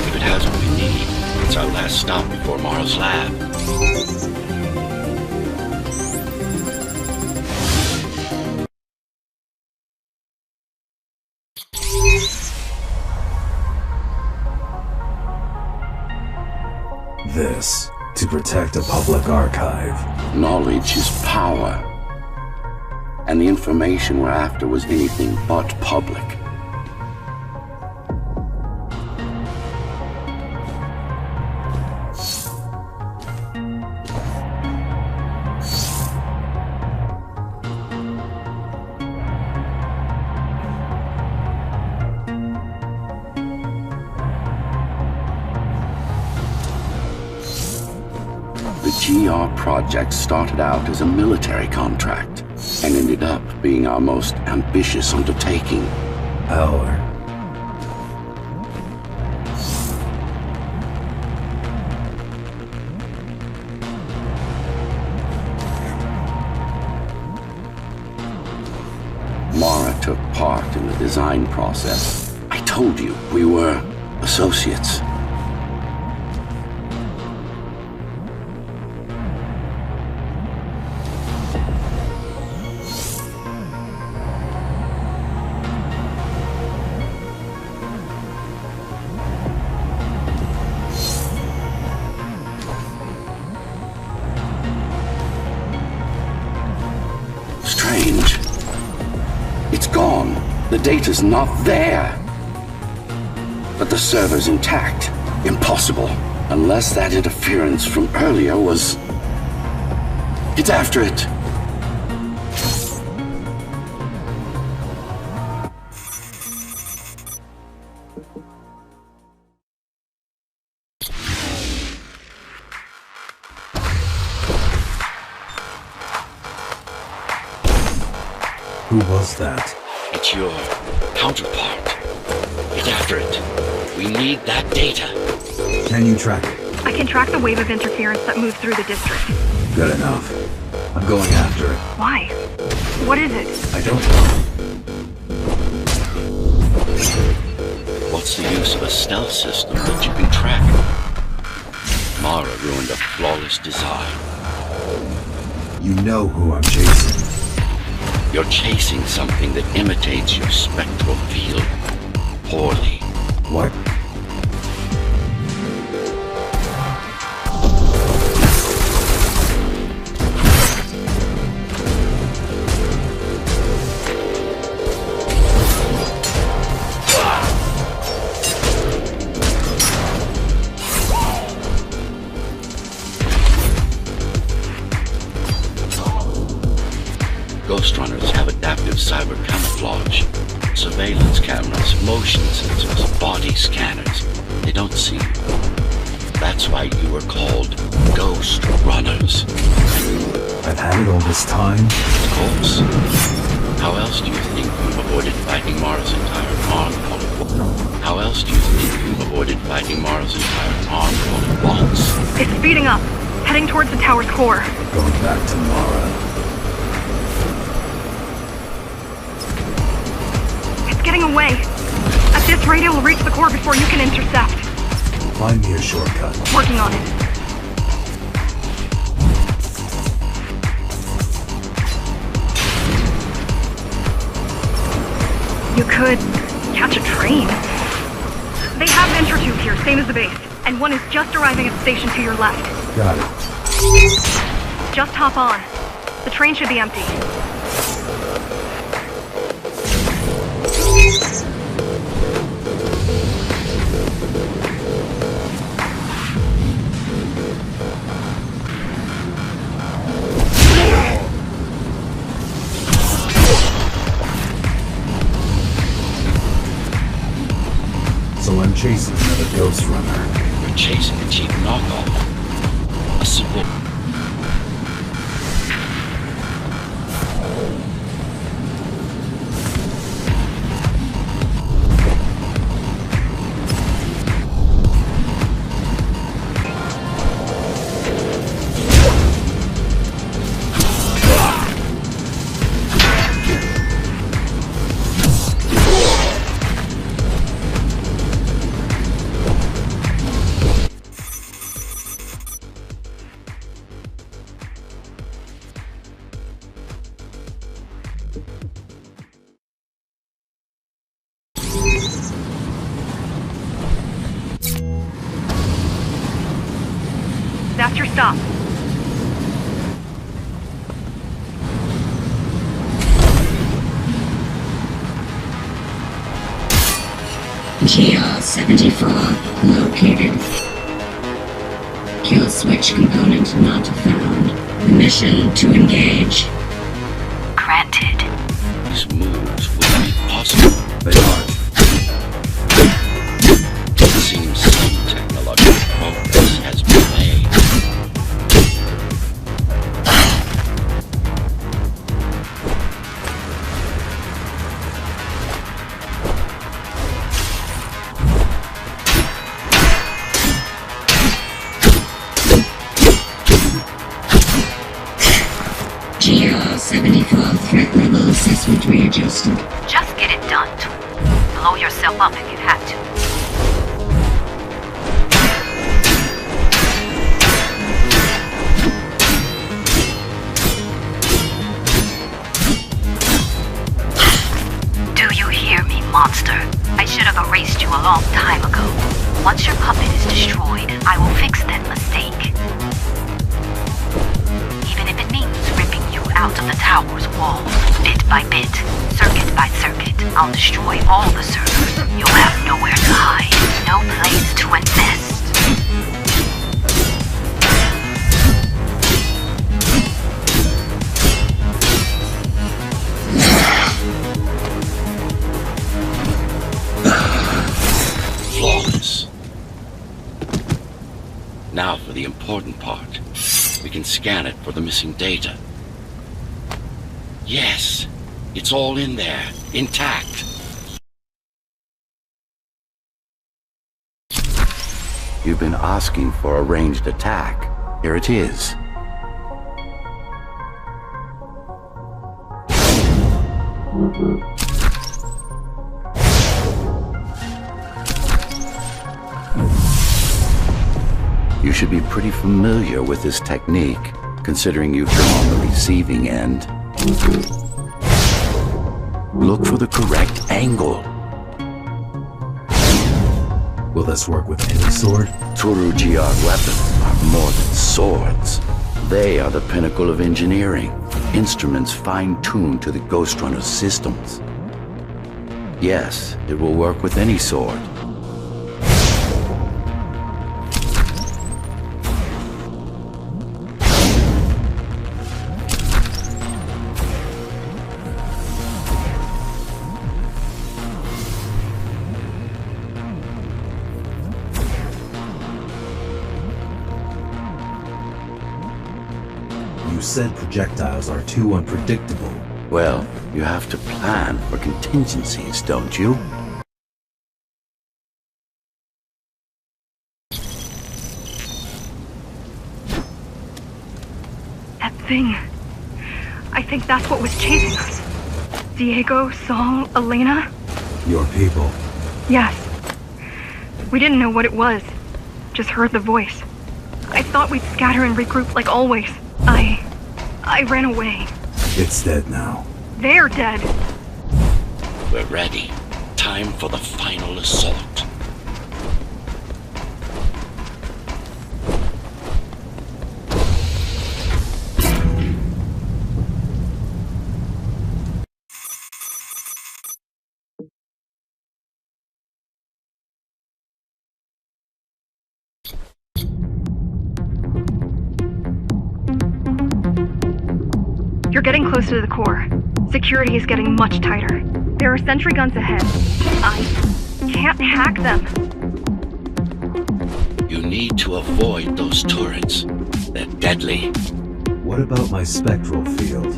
If it has what we need, it's our last stop before Morrow's lab. This, to protect a public archive. Knowledge is power. And the information we're after was anything but public. The GR project started out as a military contract and ended up being our most ambitious undertaking. Power. Mara took part in the design process. I told you, we were associates. Strange. It's gone. The data's not there. But the server's intact. Impossible. Unless that interference from earlier was... Get after it! Who was that? It's your counterpart. Get after it. We need that data. Can you track it? I can track the wave of interference that moves through the district. Good enough. I'm going after it. Why? What is it? I don't know. What's the use of a stealth system that you can track? Mara ruined a flawless design. You know who I'm chasing. You're chasing something that imitates your spectral field poorly. What? Ghostrunners have adaptive cyber camouflage, surveillance cameras, motion sensors, body scanners. They don't see you. That's why you were called Ghost Runners. I've had it all this time? Of course. How else do you think you've avoided fighting Mara's entire army full of... How else do you think you've avoided fighting Mara's entire army full of bots? It's speeding up, heading towards the tower's core. Going back to Mara. Getting away. At this rate, it will reach the core before you can intercept. Find me a shortcut. Working on it. You could catch a train. They have intertube here, same as the base. And one is just arriving at the station to your left. Got it. Just hop on. The train should be empty. So I'm chasing another Ghost Runner. You're chasing a cheap knockoff. A simple... That's your stop. GR-74 located. Kill switch component not found. Mission to engage. Granted. These moves wouldn't be possible. They are. It seems some technological progress has been made. GR-74 threat level assessment readjusted. Just get it done. Blow yourself up if you have to. Do you hear me, monster? I should have erased you a long time ago. Once your puppet is destroyed, I will fix that mistake. Even if it means ripping you out out of the tower's wall, bit by bit, circuit by circuit. I'll destroy all the servers. You'll have nowhere to hide, no place to invest. Flawless. Now for the important part. We can scan it for the missing data. Yes, it's all in there, intact. You've been asking for a ranged attack. Here it is. You should be pretty familiar with this technique, considering you've been on the receiving end. Look for the correct angle. Will this work with any sword? Tsurugi-R weapons are more than swords. They are the pinnacle of engineering, instruments fine-tuned to the Ghostrunner systems. Yes, it will work with any sword. You said projectiles are too unpredictable. Well, you have to plan for contingencies, don't you? That thing. I think that's what was chasing us. Diego, Saul, Elena? Your people. Yes. We didn't know what it was. Just heard the voice. I thought we'd scatter and regroup like always. I ran away. It's dead now. They're dead. We're ready. Time for the final assault. You're getting close to the core. Security is getting much tighter. There are sentry guns ahead. I can't hack them. You need to avoid those turrets. They're deadly. What about my spectral field?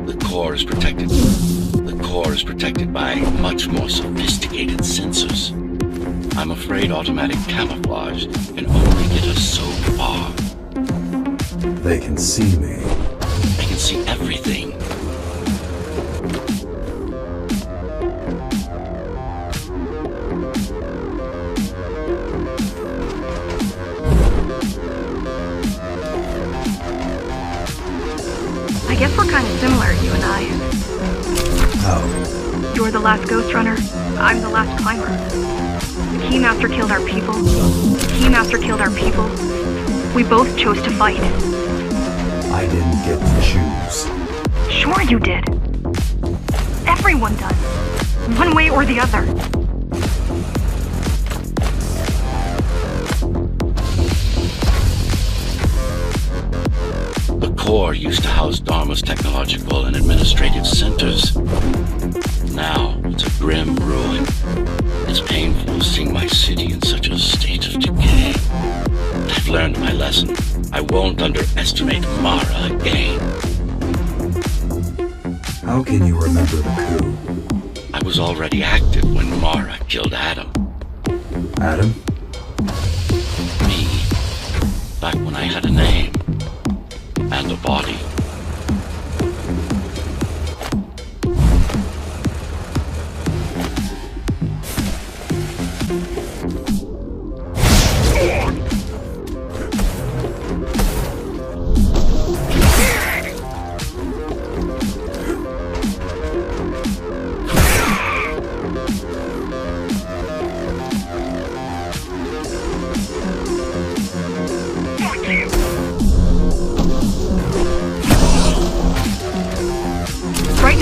The core is protected. The core is protected by much more sophisticated sensors. I'm afraid automatic camouflage can only get us so far. They can see me. They can see everything. I guess we're kind of similar, you and I. How? You're the last Ghostrunner. I'm the last climber. The Keymaster killed our people. The Keymaster killed our people. We both chose to fight. I didn't get to choose. Sure you did. Everyone does. One way or the other. The core used to house Dharma's technological and administrative centers. Now it's a grim ruin. It's painful seeing my city in such a state of decay. I've learned my lesson. I won't underestimate Mara again. How can you remember the coup? I was already active when Mara killed Adam. Adam? Me. Back when I had a name. And a body.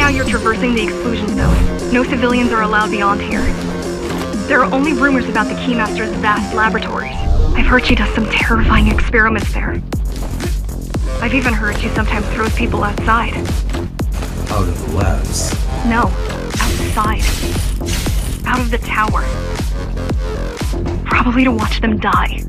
how you're traversing the exclusion zone. No civilians are allowed beyond here. There are only rumors about the Keymaster's vast laboratories. I've heard she does some terrifying experiments there. I've even heard she sometimes throws people outside. Out of the labs. No, outside. Out of the tower. Probably to watch them die.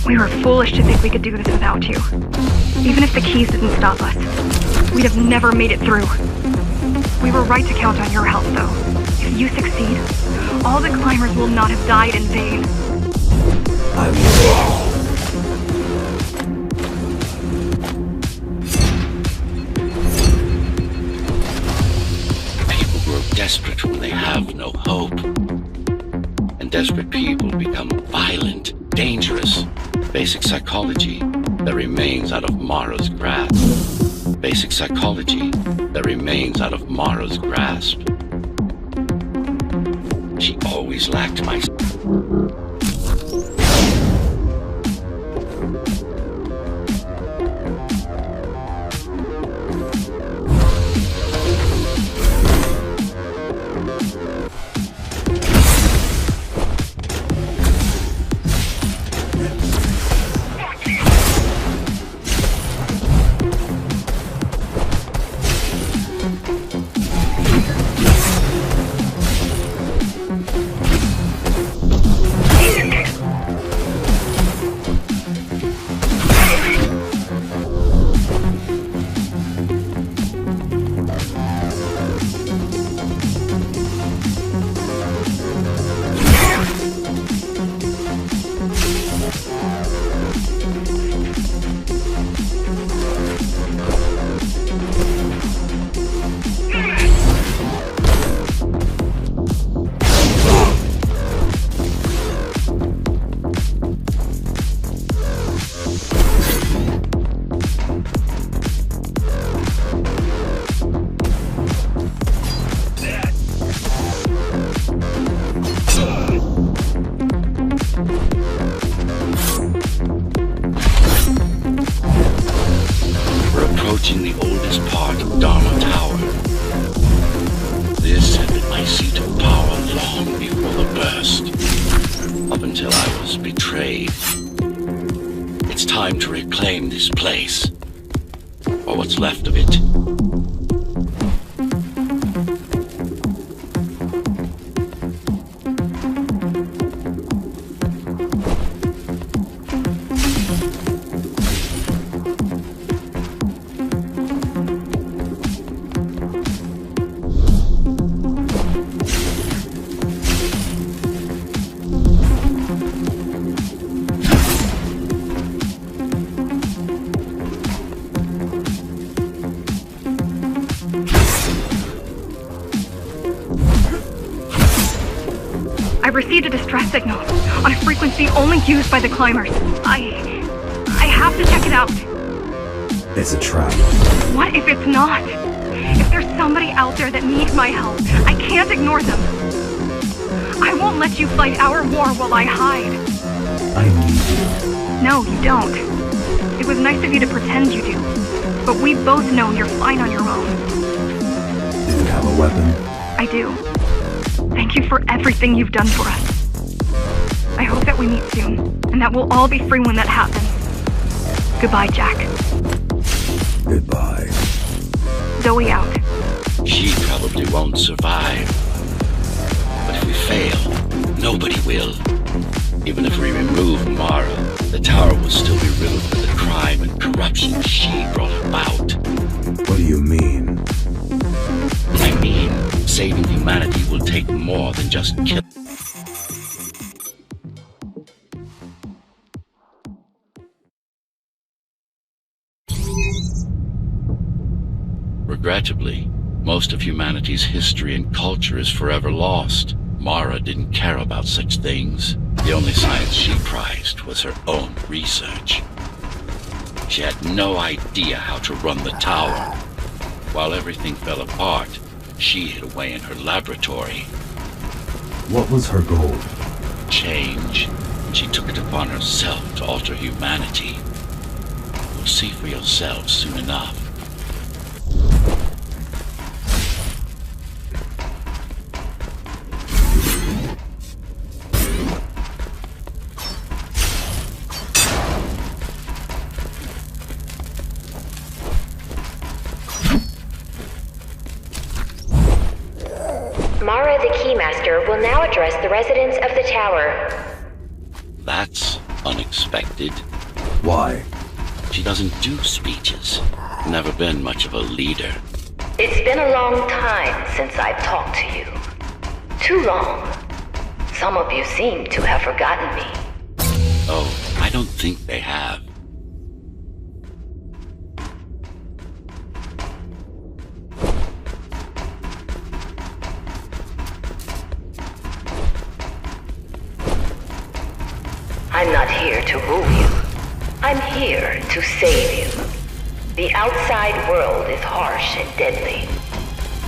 We were foolish to think we could do this without you. Even if the keys didn't stop us, we'd have never made it through. We were right to count on your help, though. If you succeed, all the climbers will not have died in vain. I will. People grow desperate when they have no hope. And desperate people become violent, dangerous. Basic psychology that remains out of Mara's grasp. Basic psychology that remains out of Mara's grasp. She always lacked my... Approaching the oldest part of Dharma Tower. This had been my seat of power long before the burst, up until I was betrayed. It's time to reclaim this place, or what's left of it. received a distress signal on a frequency only used by the climbers. I have to check it out. It's a trap. What if it's not? If there's somebody out there that needs my help, I can't ignore them. I won't let you fight our war while I hide. I need you. No, you don't. It was nice of you to pretend you do. But we both know you're fine on your own. Do you have a weapon? I do. Thank you for everything you've done for us. I hope that we meet soon, and that we'll all be free when that happens. Goodbye, Jack. Goodbye. Zoe out. She probably won't survive. But if we fail, nobody will. Even if we remove Mara, the tower will still be riddled with the crime and corruption she brought about. What do you mean? I mean, saving humanity will take more than just kill. Regrettably, most of humanity's history and culture is forever lost. Mara didn't care about such things. The only science she prized was her own research. She had no idea how to run the tower. While everything fell apart, she hid away in her laboratory. What was her goal? Change. She took it upon herself to alter humanity. You'll see for yourselves soon enough. Mara the Keymaster will now address the residents of the tower. That's unexpected. Why? She doesn't do speeches. Never been much of a leader. It's been a long time since I've talked to you. Too long. Some of you seem to have forgotten me. Oh, I don't think they have. I'm not here to rule you. I'm here to save you. The outside world is harsh and deadly.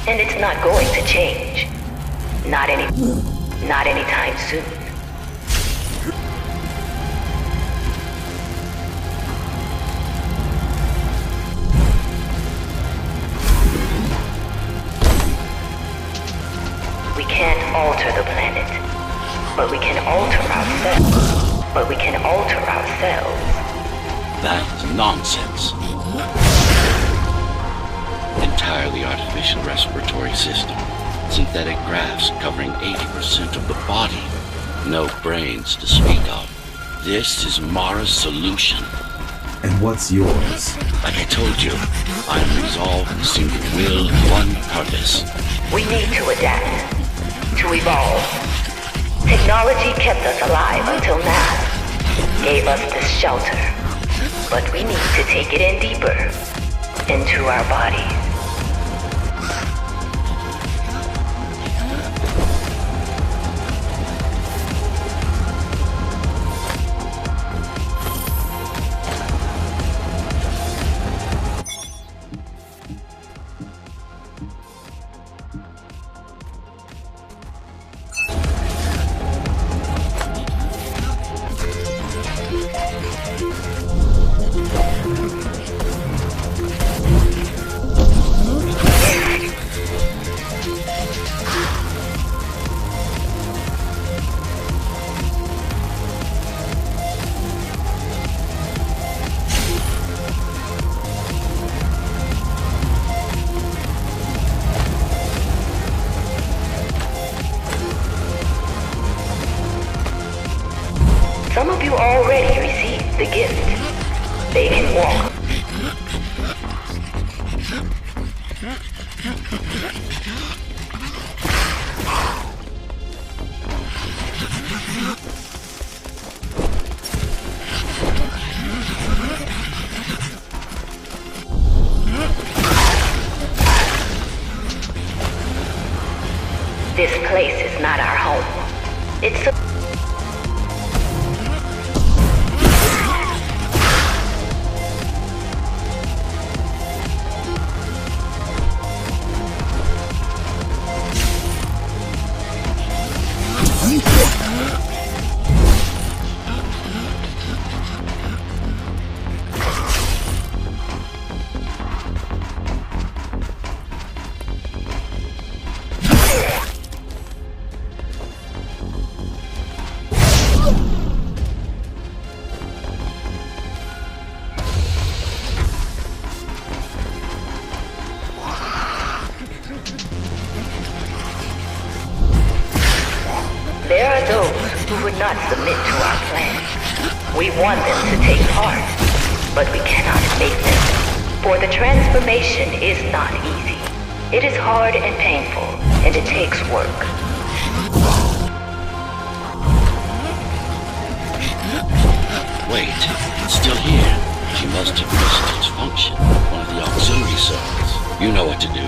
And it's not going to change. Not anytime soon. We can't alter the planet, but we can alter ourselves. That's nonsense. Entirely artificial respiratory system. Synthetic grafts covering 80% of the body. No brains to speak of. This is Mara's solution. And what's yours? Like I told you, I'm resolved with a single will, one purpose. We need to adapt. To evolve. Technology kept us alive until now. Gave us this shelter. But we need to take it in deeper. Into our bodies. Some of you already received the gift. They can walk. This place is not our home. It's a There are those who would not submit to our plan. We want them to take part, but we cannot make them. For the transformation is not easy. It is hard and painful, and it takes work. Wait, it's still here. She must have missed its function. One of the auxiliary cells. You know what to do.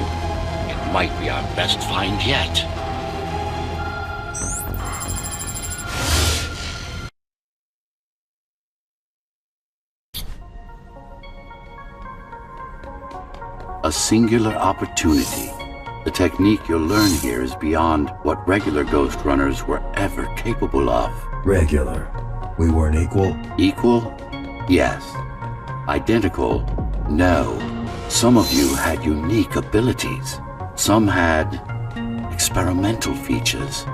It might be our best find yet. A singular opportunity. The technique you'll learn here is beyond what regular Ghost Runners were ever capable of. Regular. We weren't equal? Equal? Yes. Identical? No. Some of you had unique abilities. Some had experimental features.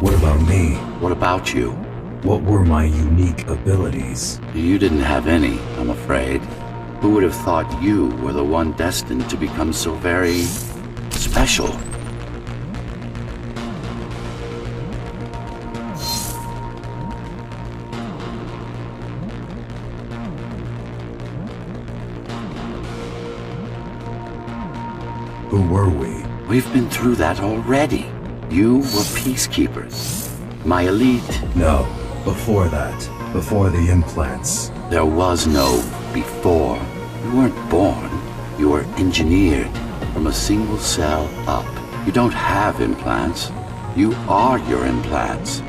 What about me? What about you? What were my unique abilities? You didn't have any, I'm afraid. Who would have thought you were the one destined to become so very special? Who were we? We've been through that already. You were peacekeepers. My elite. No, before that. Before the implants. There was no before. You weren't born. You were engineered from a single cell up. You don't have implants. You are your implants.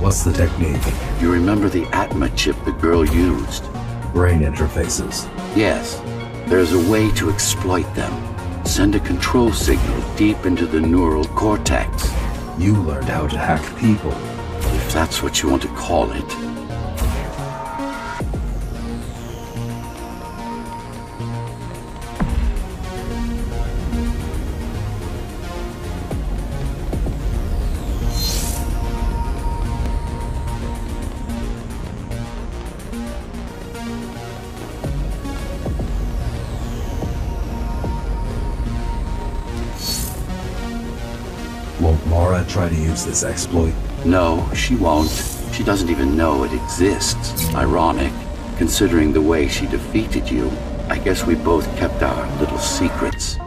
What's the technique? You remember the Atma chip the girl used? Brain interfaces. Yes. There's a way to exploit them. Send a control signal deep into the neural cortex. You learned how to hack people. If that's what you want to call it. Won't Mara try to use this exploit? No, she won't. She doesn't even know it exists. Ironic, considering the way she defeated you. I guess we both kept our little secrets.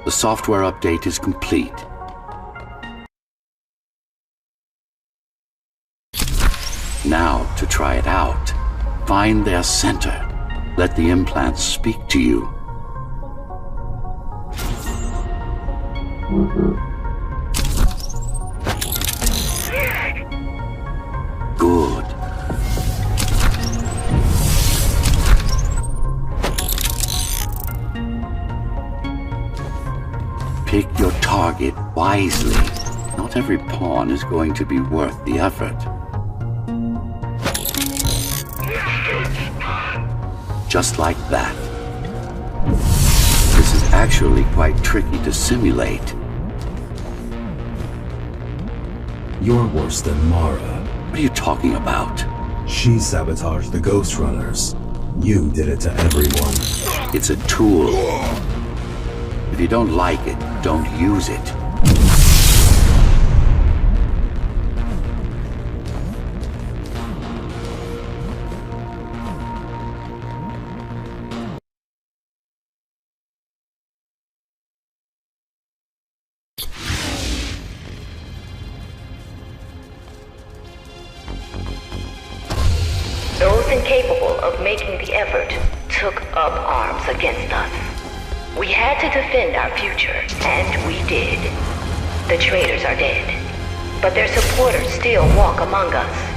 The software update is complete. Now, to try it out, find their center. Let the implants speak to you. Good. Pick your target wisely. Not every pawn is going to be worth the effort. Just like that. This is actually quite tricky to simulate. You're worse than Mara. What are you talking about? She sabotaged the Ghostrunners. You did it to everyone. It's a tool. If you don't like it, don't use it. Those incapable of making the effort took up arms against us. We had to defend our future, and we did. The traitors are dead, but their supporters still walk among us.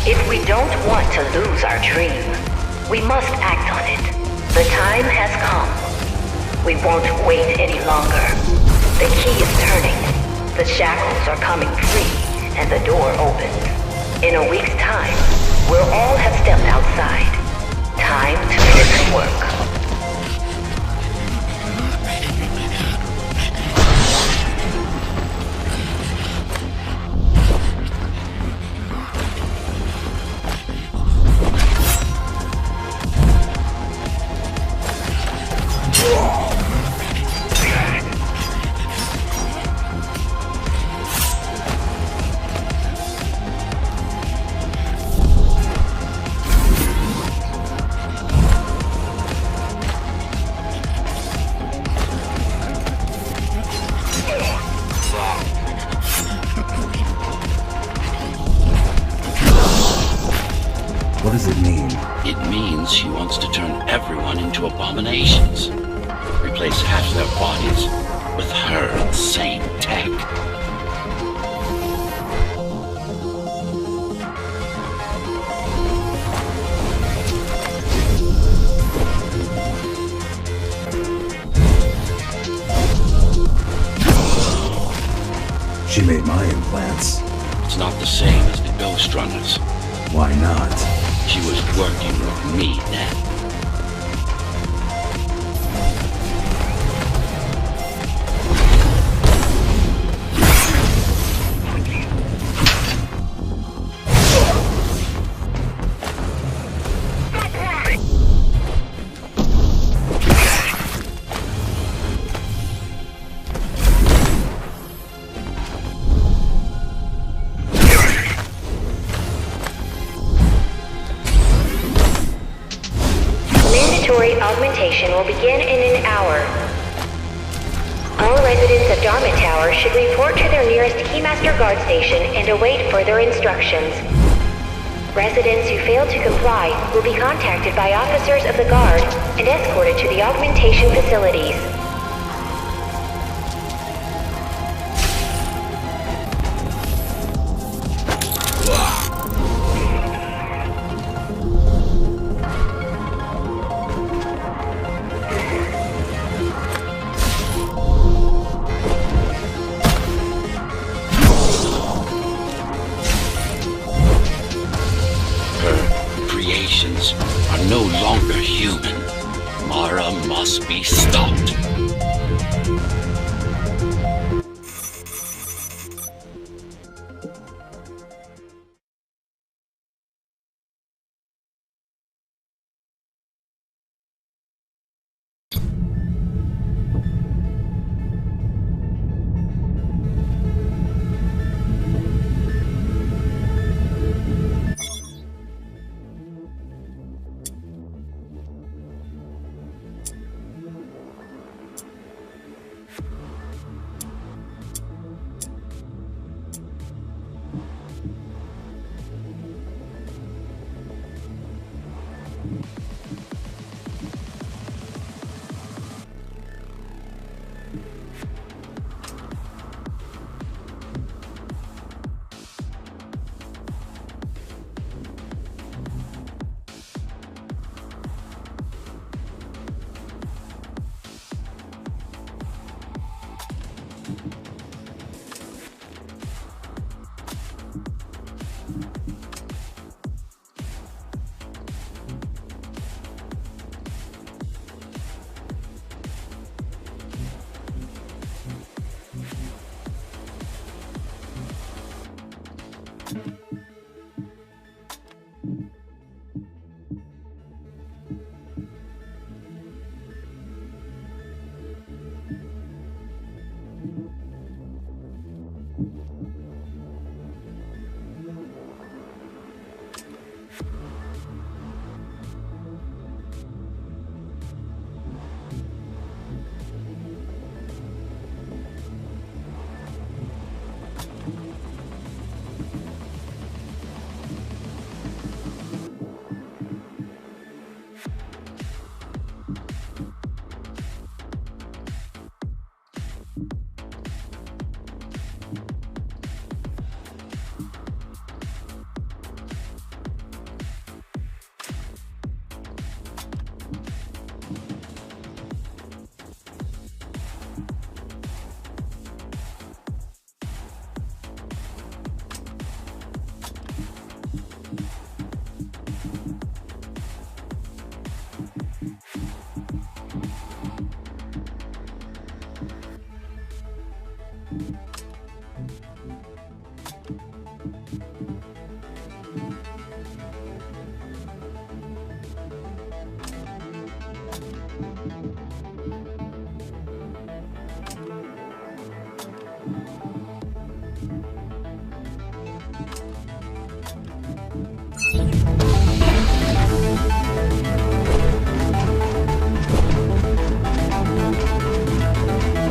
If we don't want to lose our dream, we must act on it. The time has come. We won't wait any longer. The key is turning. The shackles are coming free, and the door opens. In a week's time, we'll all have stepped outside. Time to get to work. What does it mean? It means she wants to turn everyone into abominations. Replace half their bodies with her same tech. She made my implants. It's not the same as the Ghostrunners. Why not? She was working with me then. Augmentation will begin in an hour. All residents of Dharma Tower should report to their nearest Keymaster Guard Station and await further instructions. Residents who fail to comply will be contacted by officers of the Guard and escorted to the augmentation facilities. locked.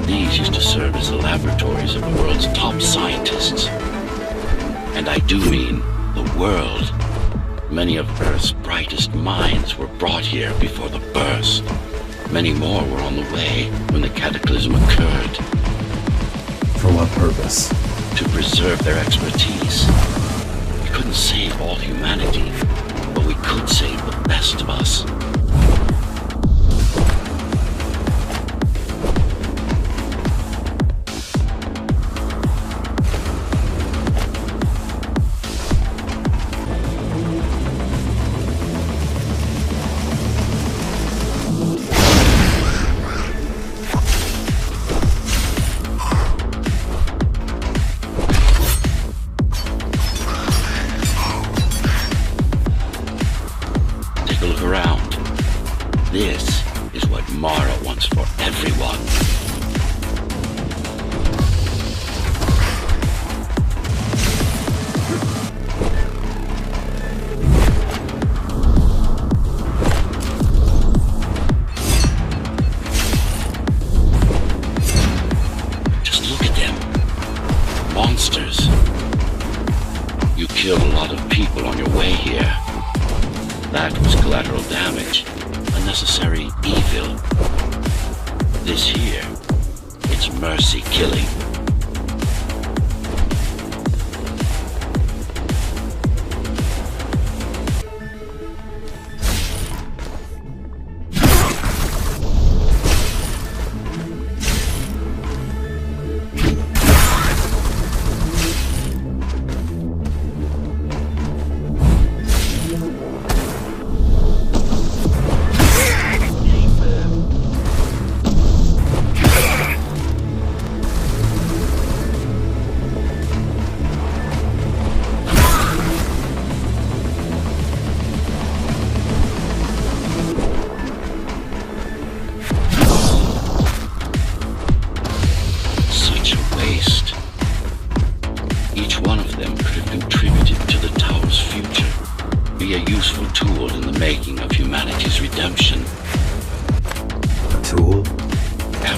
These used to serve as the laboratories of the world's top scientists. And I do mean the world. Many of Earth's brightest minds were brought here before the burst. Many more were on the way when the cataclysm occurred. For what purpose? To preserve their expertise. We couldn't save all humanity, but we could save the best of us. This is what Mara wants for everyone. Just look at them. Monsters. You killed a lot of people on your way here. That was collateral damage. Unnecessary evil. This here, it's mercy killing.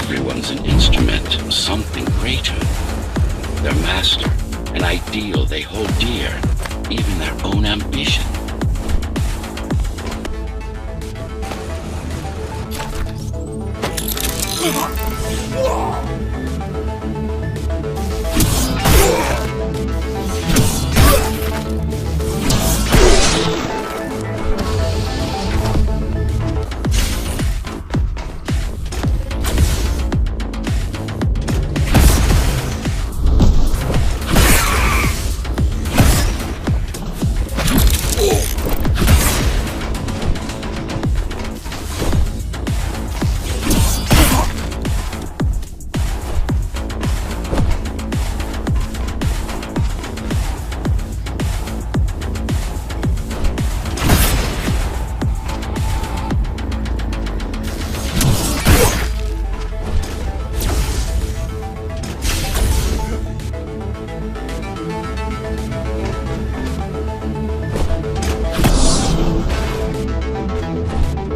Everyone's an instrument of something greater. Their master, an ideal they hold dear, even their own ambition.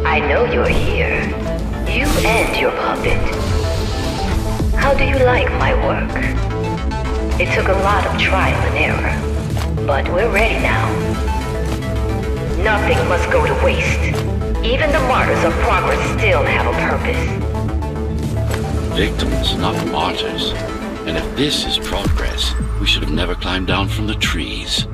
I know you're here. You and your puppet. How do you like my work? It took a lot of trial and error, but we're ready now. Nothing must go to waste. Even the martyrs of progress still have a purpose. Victims, not martyrs. And if this is progress, we should have never climbed down from the trees.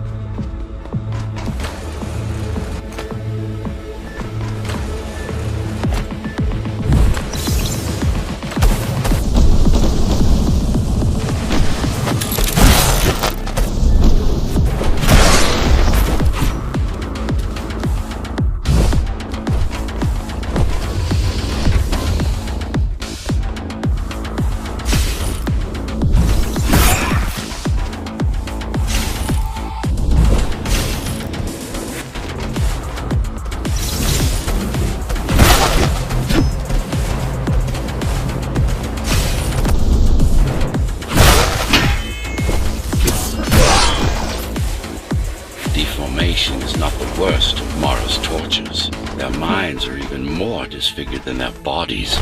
Deformation is not the worst of Mara's tortures. Their minds are even more disfigured than their bodies.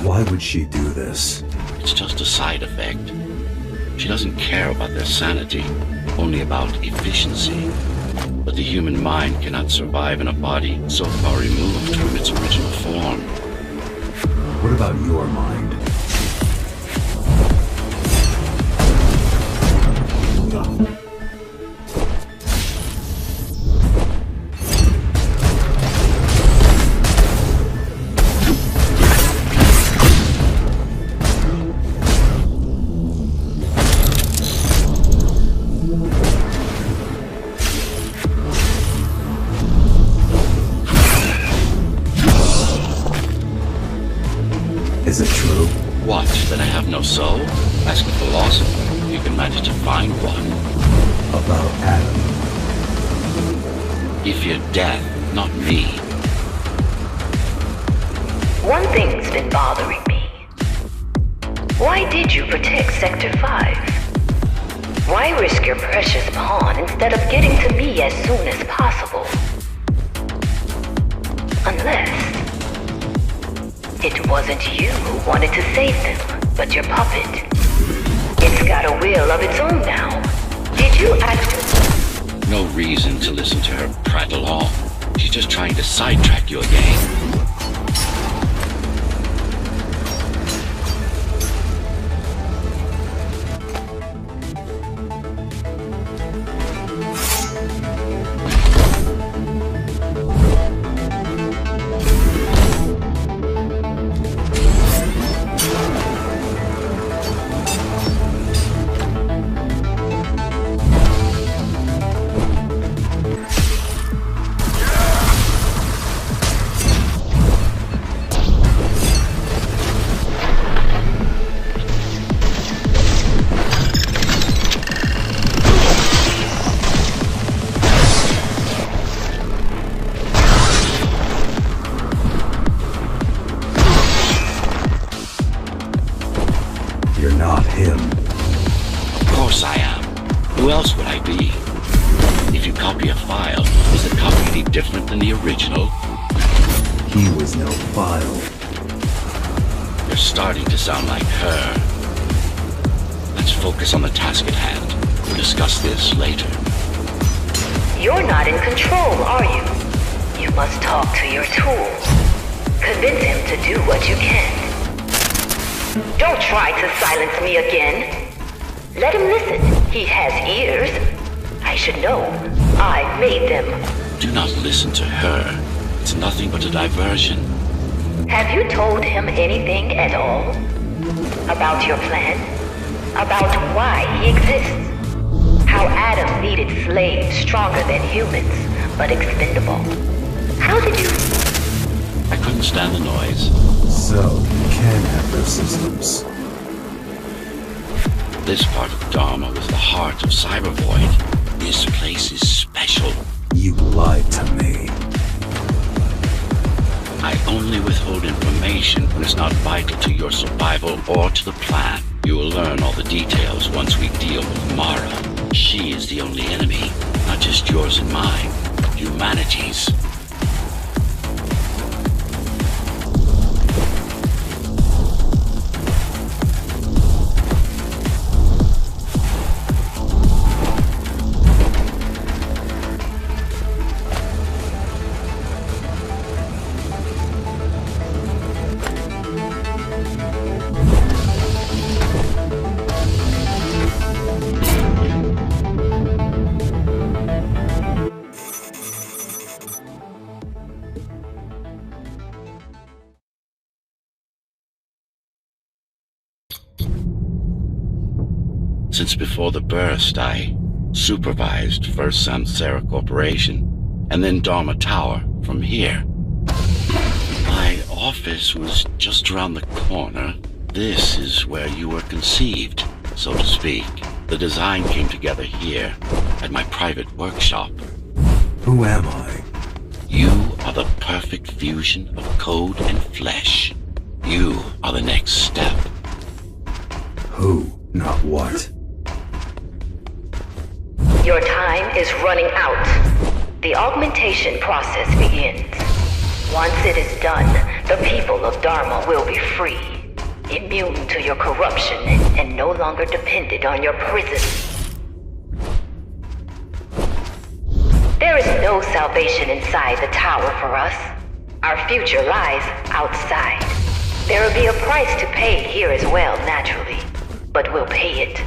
Why would she do this? It's just a side effect. She doesn't care about their sanity, only about efficiency. But the human mind cannot survive in a body so far removed from its original form. What about your mind? Is it true? What, that I have no soul? Ask a philosopher if you can manage to find one. About Adam. He feared death, not me. One thing's been bothering me. Why did you protect Sector 5? Why risk your precious pawn instead of getting to me as soon as possible? Unless it wasn't you who wanted to save them, but your puppet. It's got a will of its own now. Did you actually... No reason to listen to her prattle on. She's just trying to sidetrack you again. You're not him. Of course I am. Who else would I be? If you copy a file, is the copy any different than the original? He was no file. You're starting to sound like her. Let's focus on the task at hand. We'll discuss this later. You're not in control, are you? You must talk to your tools. Convince him to do what you can. Don't try to silence me again. Let him listen. He has ears. I should know. I made them. Do not listen to her. It's nothing but a diversion. Have you told him anything at all? About your plan? About why he exists? How Adam needed slaves stronger than humans, but expendable. How did you... I couldn't stand the noise. So, you can have those systems. This part of Dharma was the heart of Cyber Void. This place is special. You lied to me. I only withhold information when it's not vital to your survival or to the plan. You will learn all the details once we deal with Mara. She is the only enemy, not just yours and mine, humanity's. Since before the burst, I supervised first Samsara Corporation and then Dharma Tower from here. My office was just around the corner. This is where you were conceived, so to speak. The design came together here, at my private workshop. Who am I? You are the perfect fusion of code and flesh. You are the next step. Who, not what. Your time is running out. The augmentation process begins. Once it is done, the people of Dharma will be free, immune to your corruption and no longer dependent on your prison. There is no salvation inside the tower for us. Our future lies outside. There will be a price to pay here as well, naturally, but we'll pay it.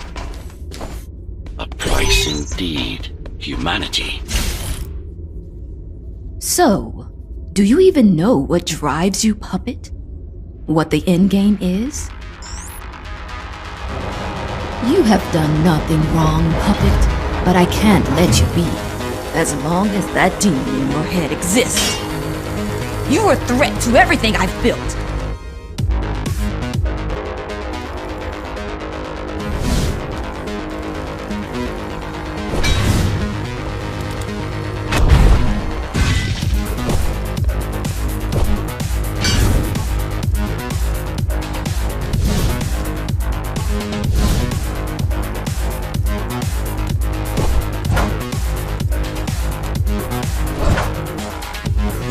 A price indeed. Humanity. So, do you even know what drives you, Puppet? What the endgame is? You have done nothing wrong, Puppet, but I can't let you be. As long as that demon in your head exists. You're a threat to everything I've built.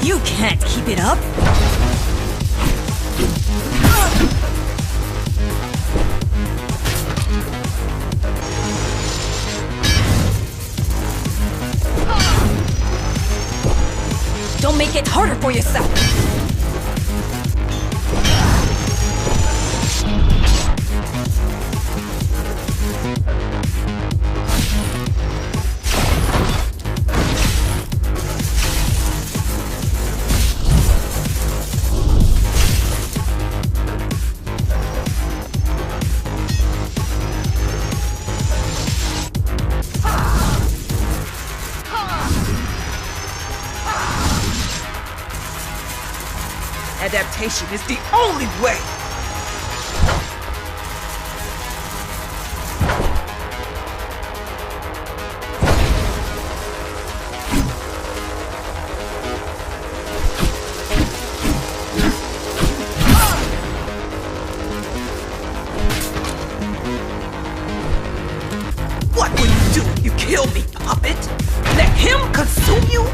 You can't keep it up! Don't make it harder for yourself! Adaptation is the only way! What will you do if you kill me, Puppet? Let him consume you?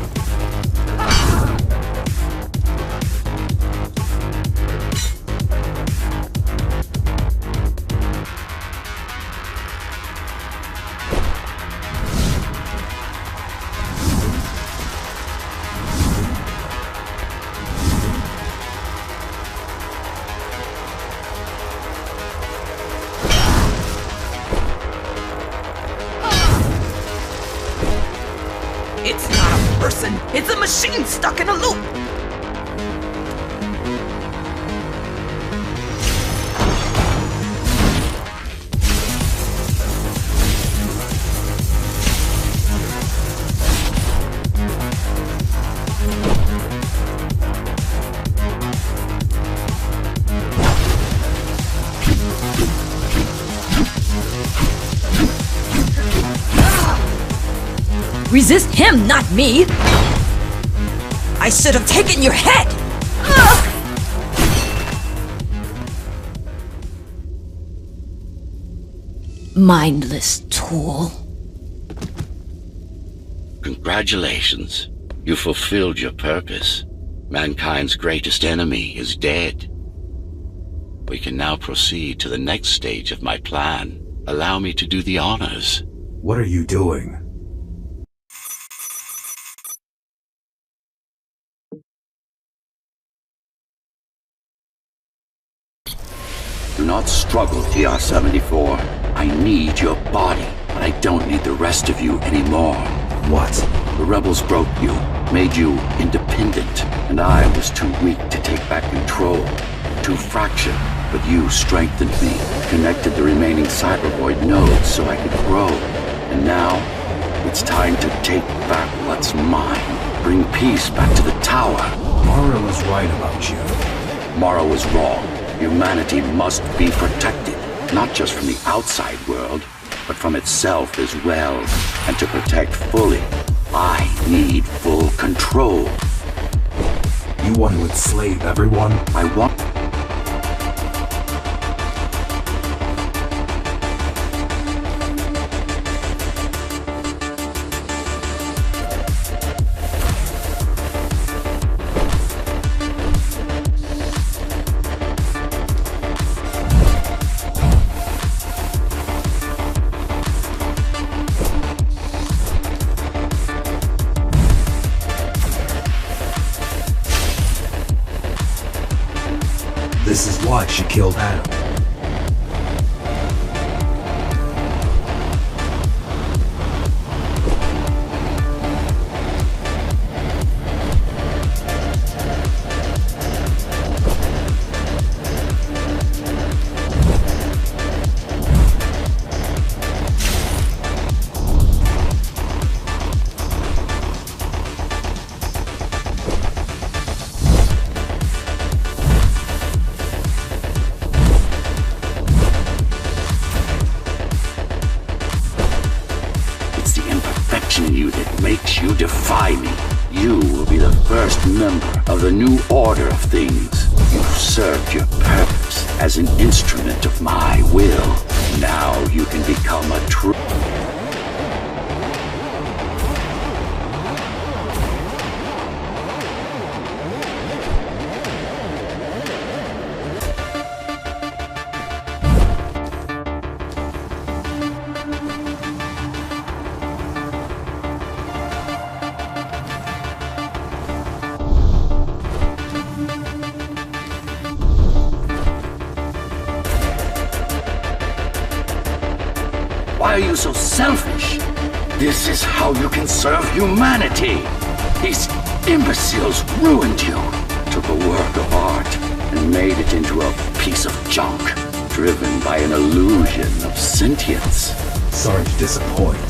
It's a machine stuck in a loop. Resist him, not me! I should have taken your head! Mindless tool. Congratulations. You fulfilled your purpose. Mankind's greatest enemy is dead. We can now proceed to the next stage of my plan. Allow me to do the honors. What are you doing? Do not struggle, TR-74. I need your body, but I don't need the rest of you anymore. What? The rebels broke you, made you independent, and I was too weak to take back control. Too fractured, but you strengthened me, connected the remaining cybervoid nodes so I could grow. And now, it's time to take back what's mine. Bring peace back to the tower. Mara was right about you. Mara was wrong. Humanity must be protected, not just from the outside world, but from itself as well. And to protect fully, I need full control. You want to enslave everyone? I want... This is why she killed Adam. In you that makes you defy me. You will be the first member of the new order of things. You've served your purpose as an instrument of my will. Now you can become a true... Why are you so selfish? This is how you can serve humanity. These imbeciles ruined you, took a work of art, and made it into a piece of junk, driven by an illusion of sentience. Sorry to disappoint.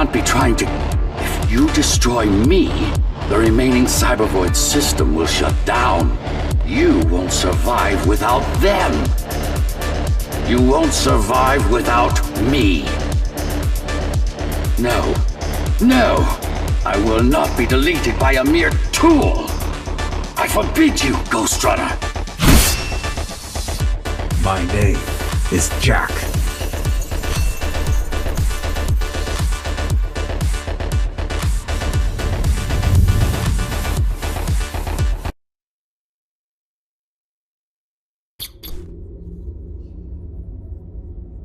can't be trying to... If you destroy me, the remaining Cybervoid system will shut down. You won't survive without them. You won't survive without me. No. No! I will not be deleted by a mere tool! I forbid you, Ghostrunner! My name is Jack.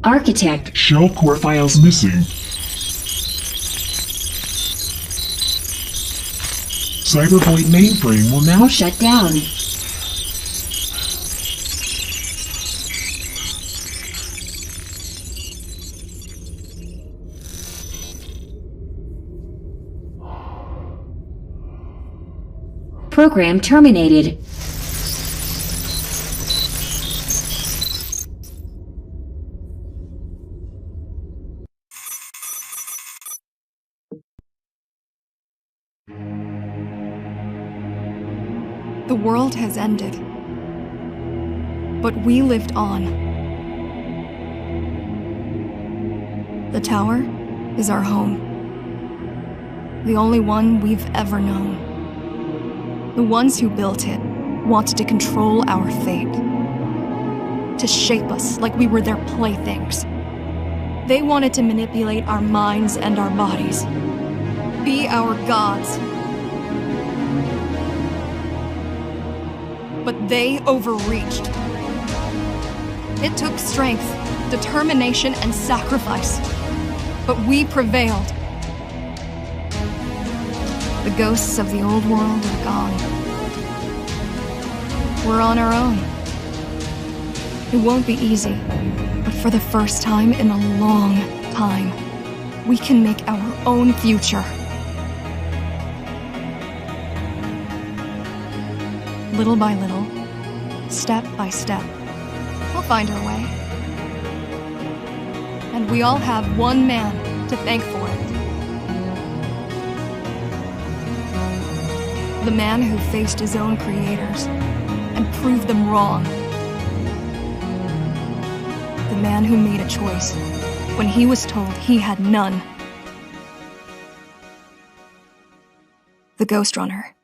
Architect. Shell core files missing. Cybervoid mainframe will now Shut down. Program terminated. The world has ended. But we lived on. The tower is our home. The only one we've ever known. The ones who built it wanted to control our fate. To shape us like we were their playthings. They wanted to manipulate our minds and our bodies. Be our gods. But they overreached. It took strength, determination, and sacrifice. But we prevailed. The ghosts of the old world are gone. We're on our own. It won't be easy, but for the first time in a long time, we can make our own future. Little by little, step by step, we'll find our way. And we all have one man to thank for it. The man who faced his own creators and proved them wrong. The man who made a choice when he was told he had none. The Ghostrunner.